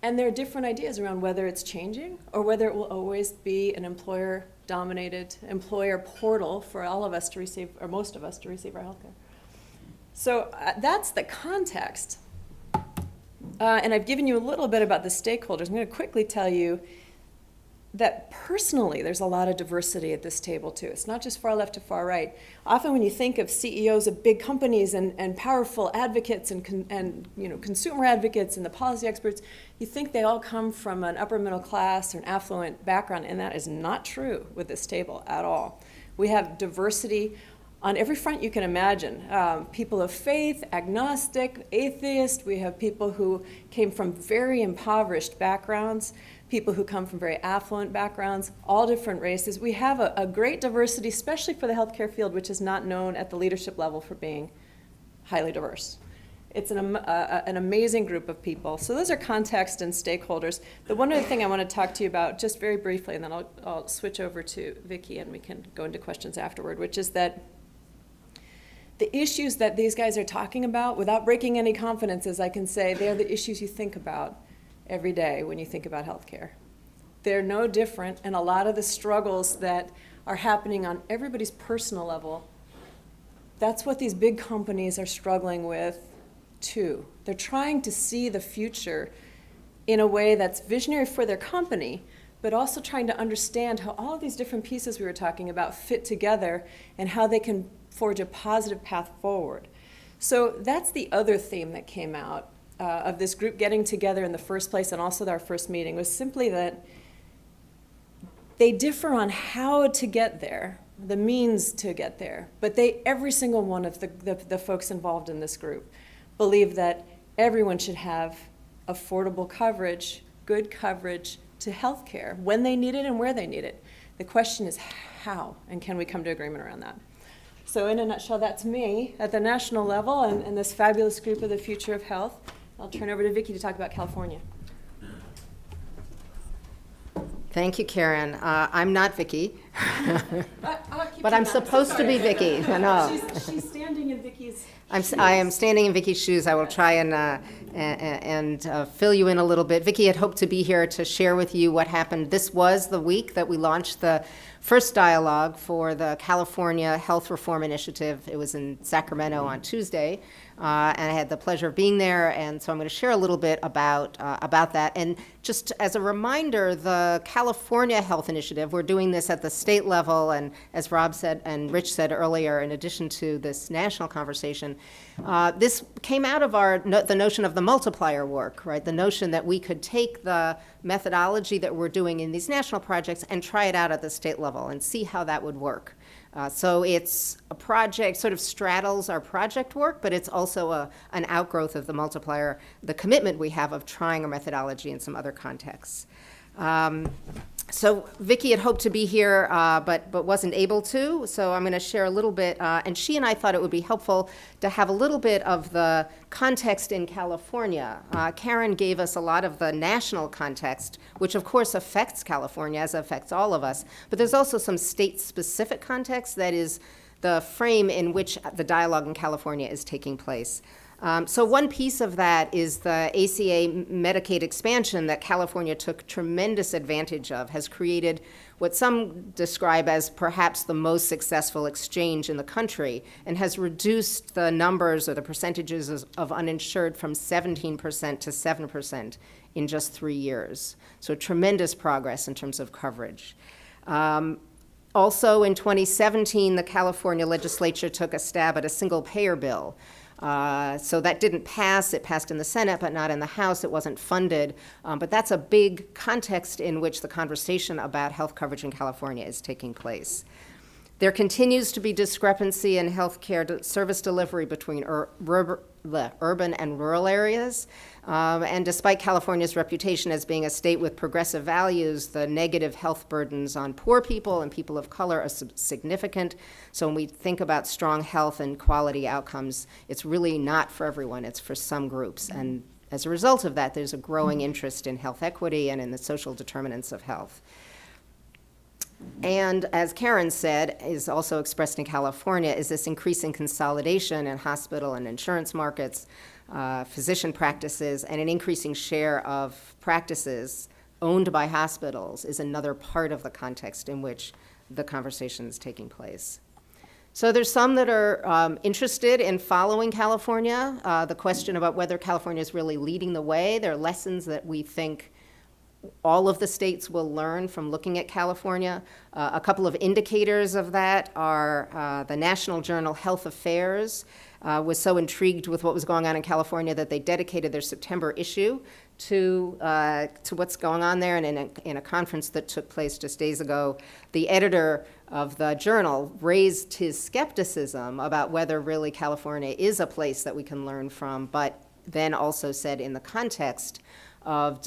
And there are different ideas around whether it's changing or whether it will always be an employer-dominated employer portal for all of us to receive, or most of us to receive our health care. So that's the context. And I've given you a little bit about the stakeholders. I'm going to quickly tell you, that personally there's a lot of diversity at this table too. It's not just far left to far right. Often when you think of CEOs of big companies and powerful advocates and consumer advocates and the policy experts, you think they all come from an upper middle class or an affluent background, and that is not true with this table at all. We have diversity on every front you can imagine. People of faith, agnostic, atheist. We have people who came from very impoverished backgrounds, people who come from very affluent backgrounds, all different races. We have a great diversity, especially for the healthcare field, which is not known at the leadership level for being highly diverse. It's an amazing group of people. So those are context and stakeholders. The one other thing I want to talk to you about, just very briefly, and then I'll switch over to Vicki and we can go into questions afterward, which is that the issues that these guys are talking about, without breaking any confidences, I can say they are the issues you think about every day when you think about healthcare. They're no different, and a lot of the struggles that are happening on everybody's personal level, that's what these big companies are struggling with too. They're trying to see the future in a way that's visionary for their company, but also trying to understand how all of these different pieces we were talking about fit together and how they can forge a positive path forward. So that's the other theme that came out of this group getting together in the first place, and also our first meeting, was simply that they differ on how to get there, the means to get there, but every single one of the folks involved in this group believe that everyone should have affordable coverage, good coverage to health care when they need it and where they need it. The question is how, and can we come to agreement around that? So in a nutshell, that's me at the national level and this fabulous group of the future of health. I'll turn over to Vicki to talk about California. Thank you, Karen. I'm not Vicki, but I'm supposed to be Vicki. No. She's standing in Vicki's I am standing in Vicki's shoes. I will try and fill you in a little bit. Vicki had hoped to be here to share with you what happened. This was the week that we launched the first dialogue for the California Health Reform Initiative. It was in Sacramento on Tuesday, and I had the pleasure of being there, and so I'm going to share a little bit about that. And just as a reminder, the California Health Initiative, we're doing this at the state level, and as Rob said and Rich said earlier, in addition to this national conversation, this came out of the notion of the multiplier work, right? The notion that we could take the methodology that we're doing in these national projects and try it out at the state level and see how that would work. So it's a project, sort of straddles our project work, but it's also an outgrowth of the multiplier, the commitment we have of trying our methodology in some other contexts. So Vicki had hoped to be here, but wasn't able to, so I'm going to share a little bit, and she and I thought it would be helpful to have a little bit of the context in California. Karen gave us a lot of the national context, which of course affects California, as it affects all of us, but there's also some state-specific context that is the frame in which the dialogue in California is taking place. So one piece of that is the ACA Medicaid expansion that California took tremendous advantage of, has created what some describe as perhaps the most successful exchange in the country, and has reduced the numbers or the percentages of uninsured from 17% to 7% in just 3 years. So tremendous progress in terms of coverage. Also in 2017, the California legislature took a stab at a single payer bill. So that didn't pass. It passed in the Senate, but not in the House. It wasn't funded. But that's a big context in which the conversation about health coverage in California is taking place. There continues to be discrepancy in healthcare service delivery between urban and rural areas. And despite California's reputation as being a state with progressive values, the negative health burdens on poor people and people of color are significant. So when we think about strong health and quality outcomes, it's really not for everyone, it's for some groups. And as a result of that, there's a growing interest in health equity and in the social determinants of health. And as Karen said, is also expressed in California, is this increasing consolidation in hospital and insurance markets, physician practices, and an increasing share of practices owned by hospitals is another part of the context in which the conversation is taking place. So there's some that are interested in following California. The question about whether California is really leading the way, there are lessons that we think all of the states will learn from looking at California. A couple of indicators of that are the National Journal Health Affairs was so intrigued with what was going on in California that they dedicated their September issue to what's going on there. And in a conference that took place just days ago, the editor of the journal raised his skepticism about whether really California is a place that we can learn from, but then also said in the context of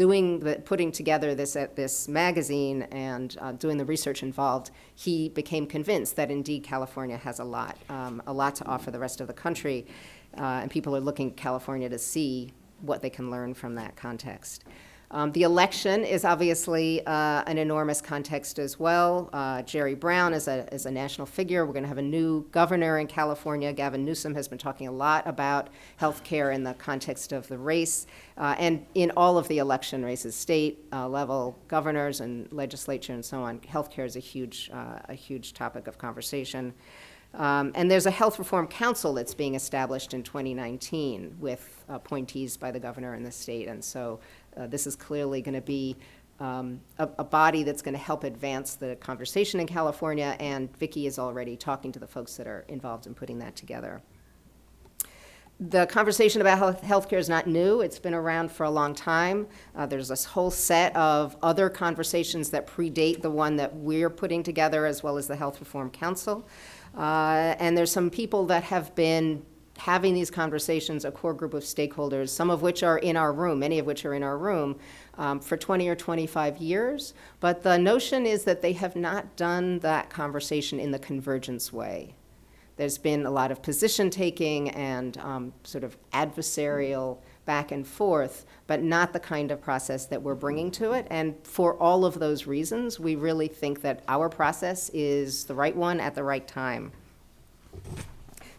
putting together this magazine and doing the research involved, he became convinced that indeed California has a lot to offer the rest of the country, and people are looking at California to see what they can learn from that context. The election is obviously an enormous context as well. Jerry Brown is a national figure. We're going to have a new governor in California. Gavin Newsom has been talking a lot about health care in the context of the race. And in all of the election races, state level governors and legislature and so on, health care is a huge topic of conversation. And there's a health reform council that's being established in 2019 with appointees by the governor and the state. And so this is clearly going to be a body that's going to help advance the conversation in California, and Vicki is already talking to the folks that are involved in putting that together. The conversation about healthcare is not new. It's been around for a long time. There's this whole set of other conversations that predate the one that we're putting together, as well as the Health Reform Council. And there's some people that have been having these conversations, a core group of stakeholders, some of which are in our room, many of which are in our room, for 20 or 25 years. But the notion is that they have not done that conversation in the convergence way. There's been a lot of position taking and sort of adversarial back and forth, but not the kind of process that we're bringing to it. And for all of those reasons, we really think that our process is the right one at the right time.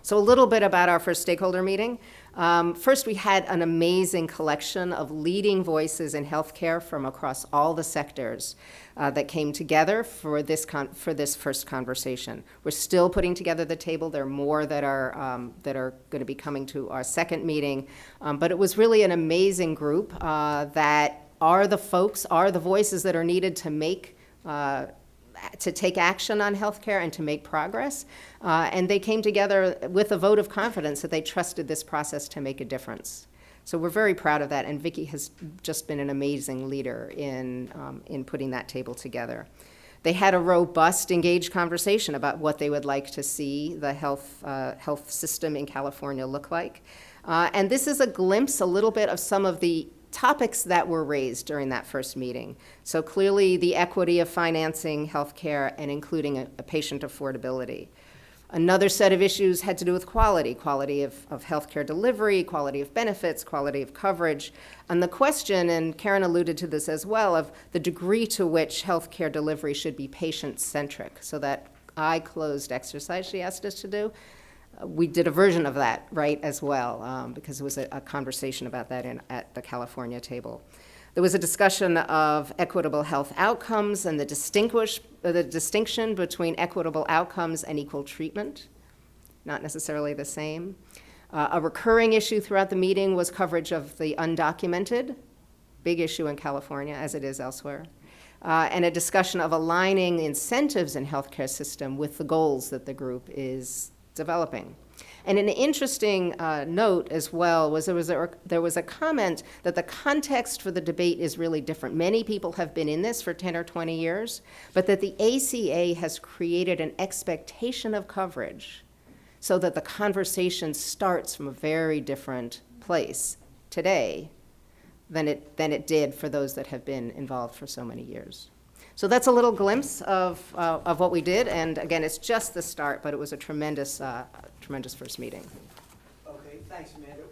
So a little bit about our first stakeholder meeting. First, we had an amazing collection of leading voices in healthcare from across all the sectors that came together for this first conversation. We're still putting together the table. There are more that are going to be coming to our second meeting, but it was really an amazing group that are the voices that are needed to take action on healthcare and to make progress. And they came together with a vote of confidence that they trusted this process to make a difference. So we're very proud of that, and Vicki has just been an amazing leader in putting that table together. They had a robust, engaged conversation about what they would like to see the health system in California look like. And this is a glimpse, a little bit, of some of the topics that were raised during that first meeting. So clearly the equity of financing healthcare and including a patient affordability. Another set of issues had to do with quality of healthcare delivery, quality of benefits, quality of coverage. And the question, and Karen alluded to this as well, of the degree to which healthcare delivery should be patient-centric. So that eye-closed exercise she asked us to do, we did a version of that, right, as well, because it was a conversation about that at the California table. There was a discussion of equitable health outcomes and the distinction between equitable outcomes and equal treatment, not necessarily the same. A recurring issue throughout the meeting was coverage of the undocumented, big issue in California as it is elsewhere. And a discussion of aligning incentives in healthcare system with the goals that the group is developing. And an interesting note as well was there was a comment that the context for the debate is really different. Many people have been in this for 10 or 20 years, but that the ACA has created an expectation of coverage so that the conversation starts from a very different place today than it did for those that have been involved for so many years. So that's a little glimpse of what we did, and again, it's just the start, but it was a tremendous first meeting. Okay, thanks, Amanda.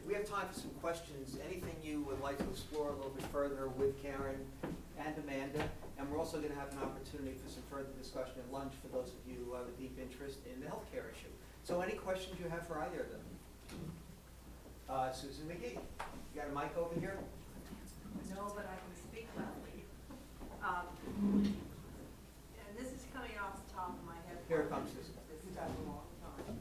We have time for some questions. Anything you would like to explore a little bit further with Karen and Amanda, and we're also going to have an opportunity for some further discussion at lunch for those of you who have a deep interest in the healthcare issue. So any questions you have for either of them? Susan McGee, you got a mic over here? No, but I can speak loudly. And this is coming off the top of my head. Here it comes, Susan. This stuff a long time.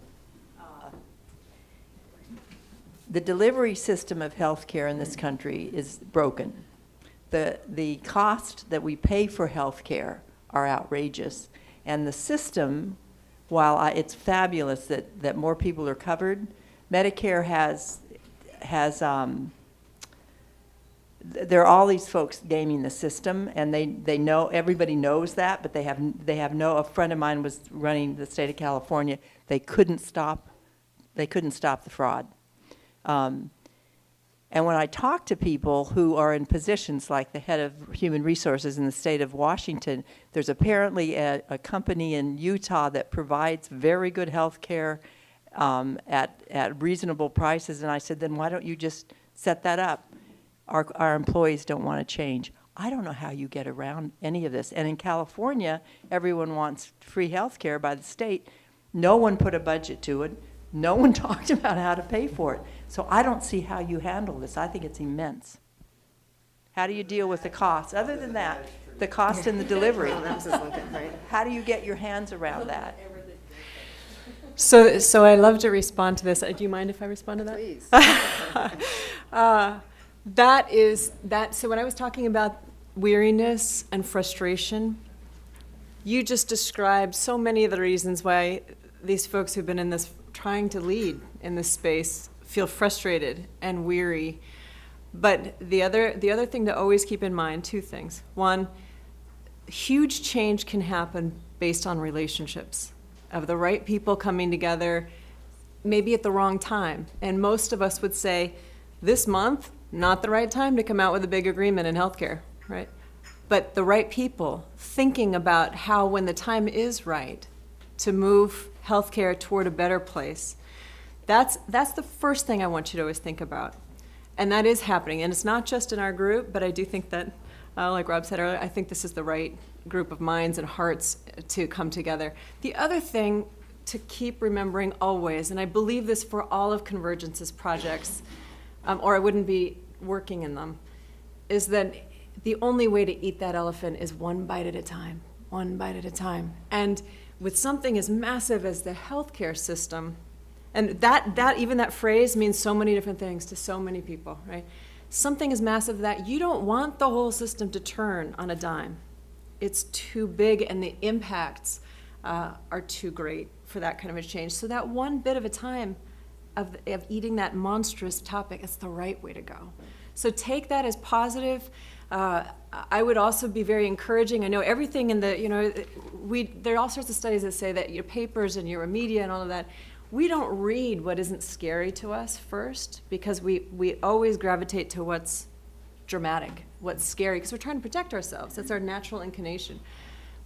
The delivery system of healthcare in this country is broken. the cost that we pay for health care are outrageous. And the system, while it's fabulous that more people are covered, Medicare has there are all these folks gaming the system, and they know, everybody knows that, but they have no, a friend of mine was running the state of California, they couldn't stop the fraud. And when I talk to people who are in positions like the head of human resources in the state of Washington, there's apparently a company in Utah that provides very good health care at reasonable prices. And I said, then why don't you just set that up? Our employees don't want to change. I don't know how you get around any of this. And in California, everyone wants free health care by the state. No one put a budget to it. No one talked about how to pay for it. So I don't see how you handle this. I think it's immense. How do you deal with the cost? Other than that, the cost and the delivery. How do you get your hands around that? So I love to respond to this. Do you mind if I respond to that? Please. So when I was talking about weariness and frustration, you just described so many of the reasons why these folks who've been in this, trying to lead in this space, feel frustrated and weary. But the other thing to always keep in mind, two things. One, huge change can happen based on relationships of the right people coming together, maybe at the wrong time. And most of us would say, this month, not the right time to come out with a big agreement in healthcare, right? But the right people thinking about how, when the time is right, to move healthcare toward a better place. That's the first thing I want you to always think about. And that is happening. And it's not just in our group, but I do think that, like Rob said earlier, I think this is the right group of minds and hearts to come together. The other thing to keep remembering always, and I believe this for all of Convergence's projects, or I wouldn't be working in them, is that the only way to eat that elephant is one bite at a time, one bite at a time. And with something as massive as the healthcare system, and even that phrase means so many different things to so many people, right? Something as massive that you don't want the whole system to turn on a dime. It's too big, and the impacts are too great for that kind of a change. So that one bit of a time of eating that monstrous topic, it's the right way to go. So take that as positive. I would also be very encouraging. I know everything in the, there are all sorts of studies that say that your papers and your media and all of that, we don't read what isn't scary to us first, because we always gravitate to what's dramatic, what's scary, because we're trying to protect ourselves. That's our natural inclination.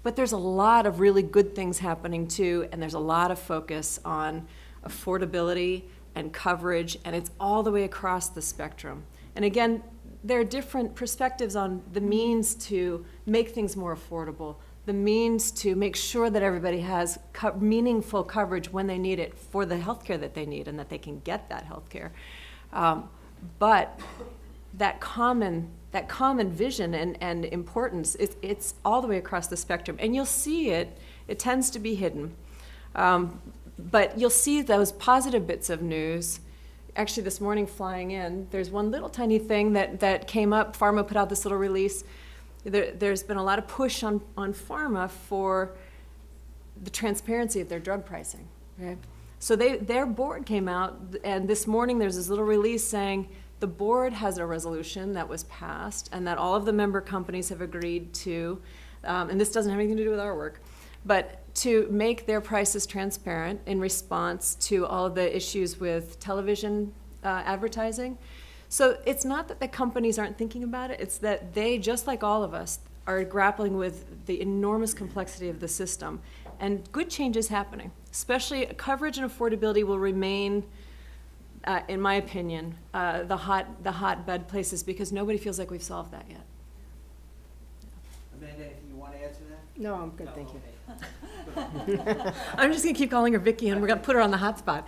But there's a lot of really good things happening too, and there's a lot of focus on affordability and coverage, and it's all the way across the spectrum. And again, there are different perspectives on the means to make things more affordable, the means to make sure that everybody has meaningful coverage when they need it for the healthcare that they need, and that they can get that healthcare. But that common vision and importance, it's all the way across the spectrum. And you'll see it tends to be hidden. But you'll see those positive bits of news. Actually, this morning flying in, there's one little tiny thing that came up. Pharma put out this little release. There's been a lot of push on pharma for the transparency of their drug pricing. Okay? So their board came out, and this morning there's this little release saying the board has a resolution that was passed and that all of the member companies have agreed to, and this doesn't have anything to do with our work, but to make their prices transparent in response to all of the issues with television advertising. So it's not that the companies aren't thinking about it, it's that they, just like all of us, are grappling with the enormous complexity of the system. And good change is happening. Especially coverage and affordability will remain, in my opinion, the hotbed places, because nobody feels like we've solved that yet. Amanda, anything you want to add to that? No, I'm good, thank you. I'm just gonna keep calling her Vicky, and we're gonna put her on the hot spot.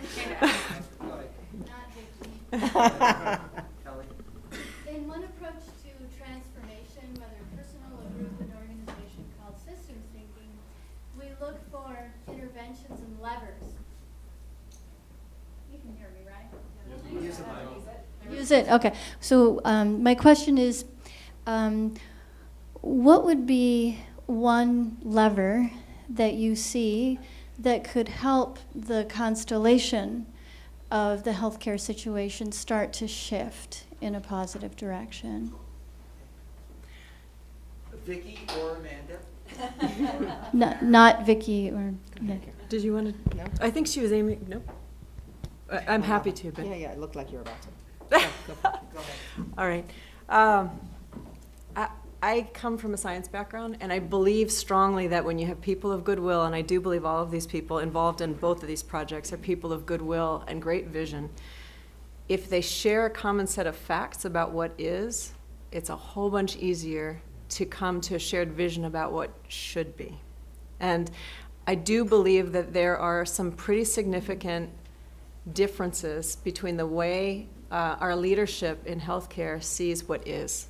In one approach to transformation, whether personal or group and organization, called systems thinking, we look for interventions and levers. You can hear me, right? Use it. Use it. Okay. So my question is, What would be one lever that you see that could help the constellation of the healthcare situation start to shift in a positive direction? Vicki or Amanda? Not Vicki or Nick. Did you want to? No. I think she was aiming, no? I'm happy to, but. Yeah, it looked like you were about to. All right. I come from a science background, and I believe strongly that when you have people of goodwill, and I do believe all of these people involved in both of these projects are people of goodwill and great vision, if they share a common set of facts about what is, it's a whole bunch easier to come to a shared vision about what should be. And I do believe that there are some pretty significant differences between the way our leadership in healthcare sees what is.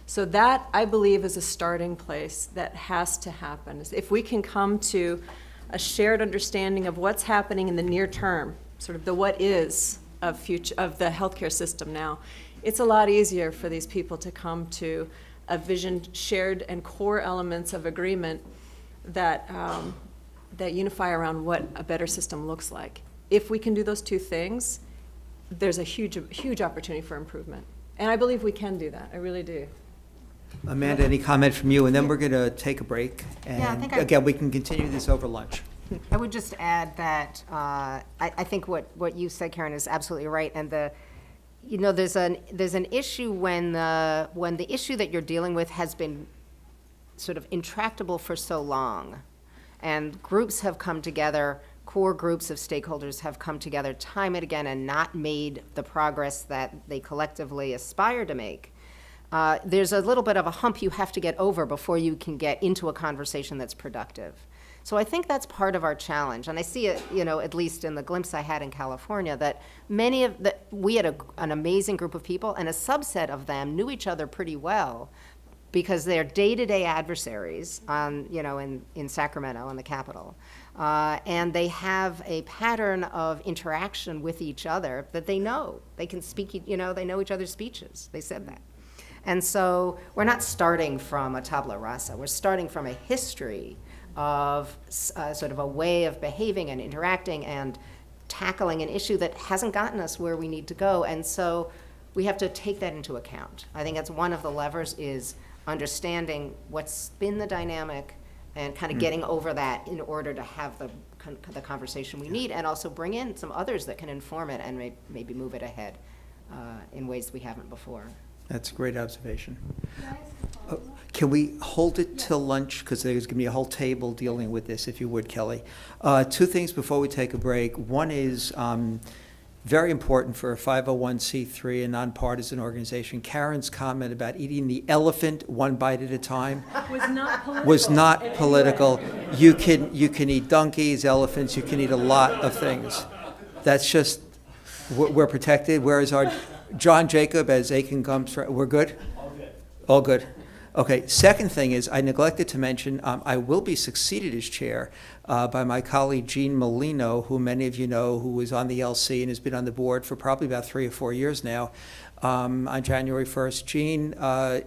So that, I believe, is a starting place that has to happen. If we can come to a shared understanding of what's happening in the near term, sort of the what is of the healthcare system now, it's a lot easier for these people to come to a vision, shared and core elements of agreement that unify around what a better system looks like. If we can do those two things, there's a huge opportunity for improvement. And I believe we can do that. I really do. Amanda, any comment from you? And then we're going to take a break. Yeah, I And think again, we can continue this over lunch. I would just add that I think what you said, Karen, is absolutely right. And there's an issue when the issue that you're dealing with has been sort of intractable for so long, and groups have come together, core groups of stakeholders have come together time and again and not made the progress that they collectively aspire to make. There's a little bit of a hump you have to get over before you can get into a conversation that's productive. So I think that's part of our challenge, and I see it, at least in the glimpse I had in California, that we had an amazing group of people, and a subset of them knew each other pretty well because they're day-to-day adversaries in Sacramento, in the capital, and they have a pattern of interaction with each other that they know. They can speak, they know each other's speeches. They said that. And so we're not starting from a tabula rasa. We're starting from a history of sort of a way of behaving and interacting and tackling an issue that hasn't gotten us where we need to go. And so we have to take that into account. I think that's one of the levers, is understanding what's been the dynamic and kind of getting over that in order to have the conversation we need, and also bring in some others that can inform it and maybe move it ahead in ways we haven't before. That's a great observation. Can I ask a follow-up? Can we hold it till lunch? Because there's going to be a whole table dealing with this, if you would, Kelly. Two things before we take a break. One is very important for a 501c3, a nonpartisan organization. Karen's comment about eating the elephant one bite at a time Was not political. You can eat donkeys, elephants, you can eat a lot of things. That's just, we're protected. Whereas our John Jacob, as Aiken comes from, we're good? All good. All good. Okay, second thing is, I neglected to mention, I will be succeeded as chair by my colleague Jean Molino, who many of you know, who was on the LC and has been on the board for probably about 3 or 4 years now. On January 1st, Jean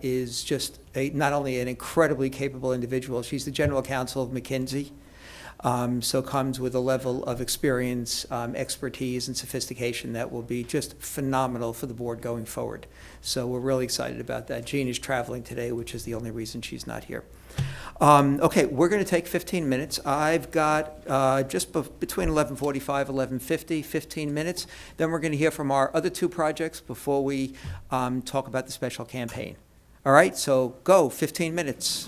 is just not only an incredibly capable individual, she's the general counsel of McKinsey. So comes with a level of experience, expertise, and sophistication that will be just phenomenal for the board going forward. So we're really excited about that. Jean is traveling today, which is the only reason she's not here. Okay, we're going to take 15 minutes. I've got between 11:45, 11:50, 15 minutes. Then we're going to hear from our other two projects before we talk about the special campaign. All right, so go, 15 minutes.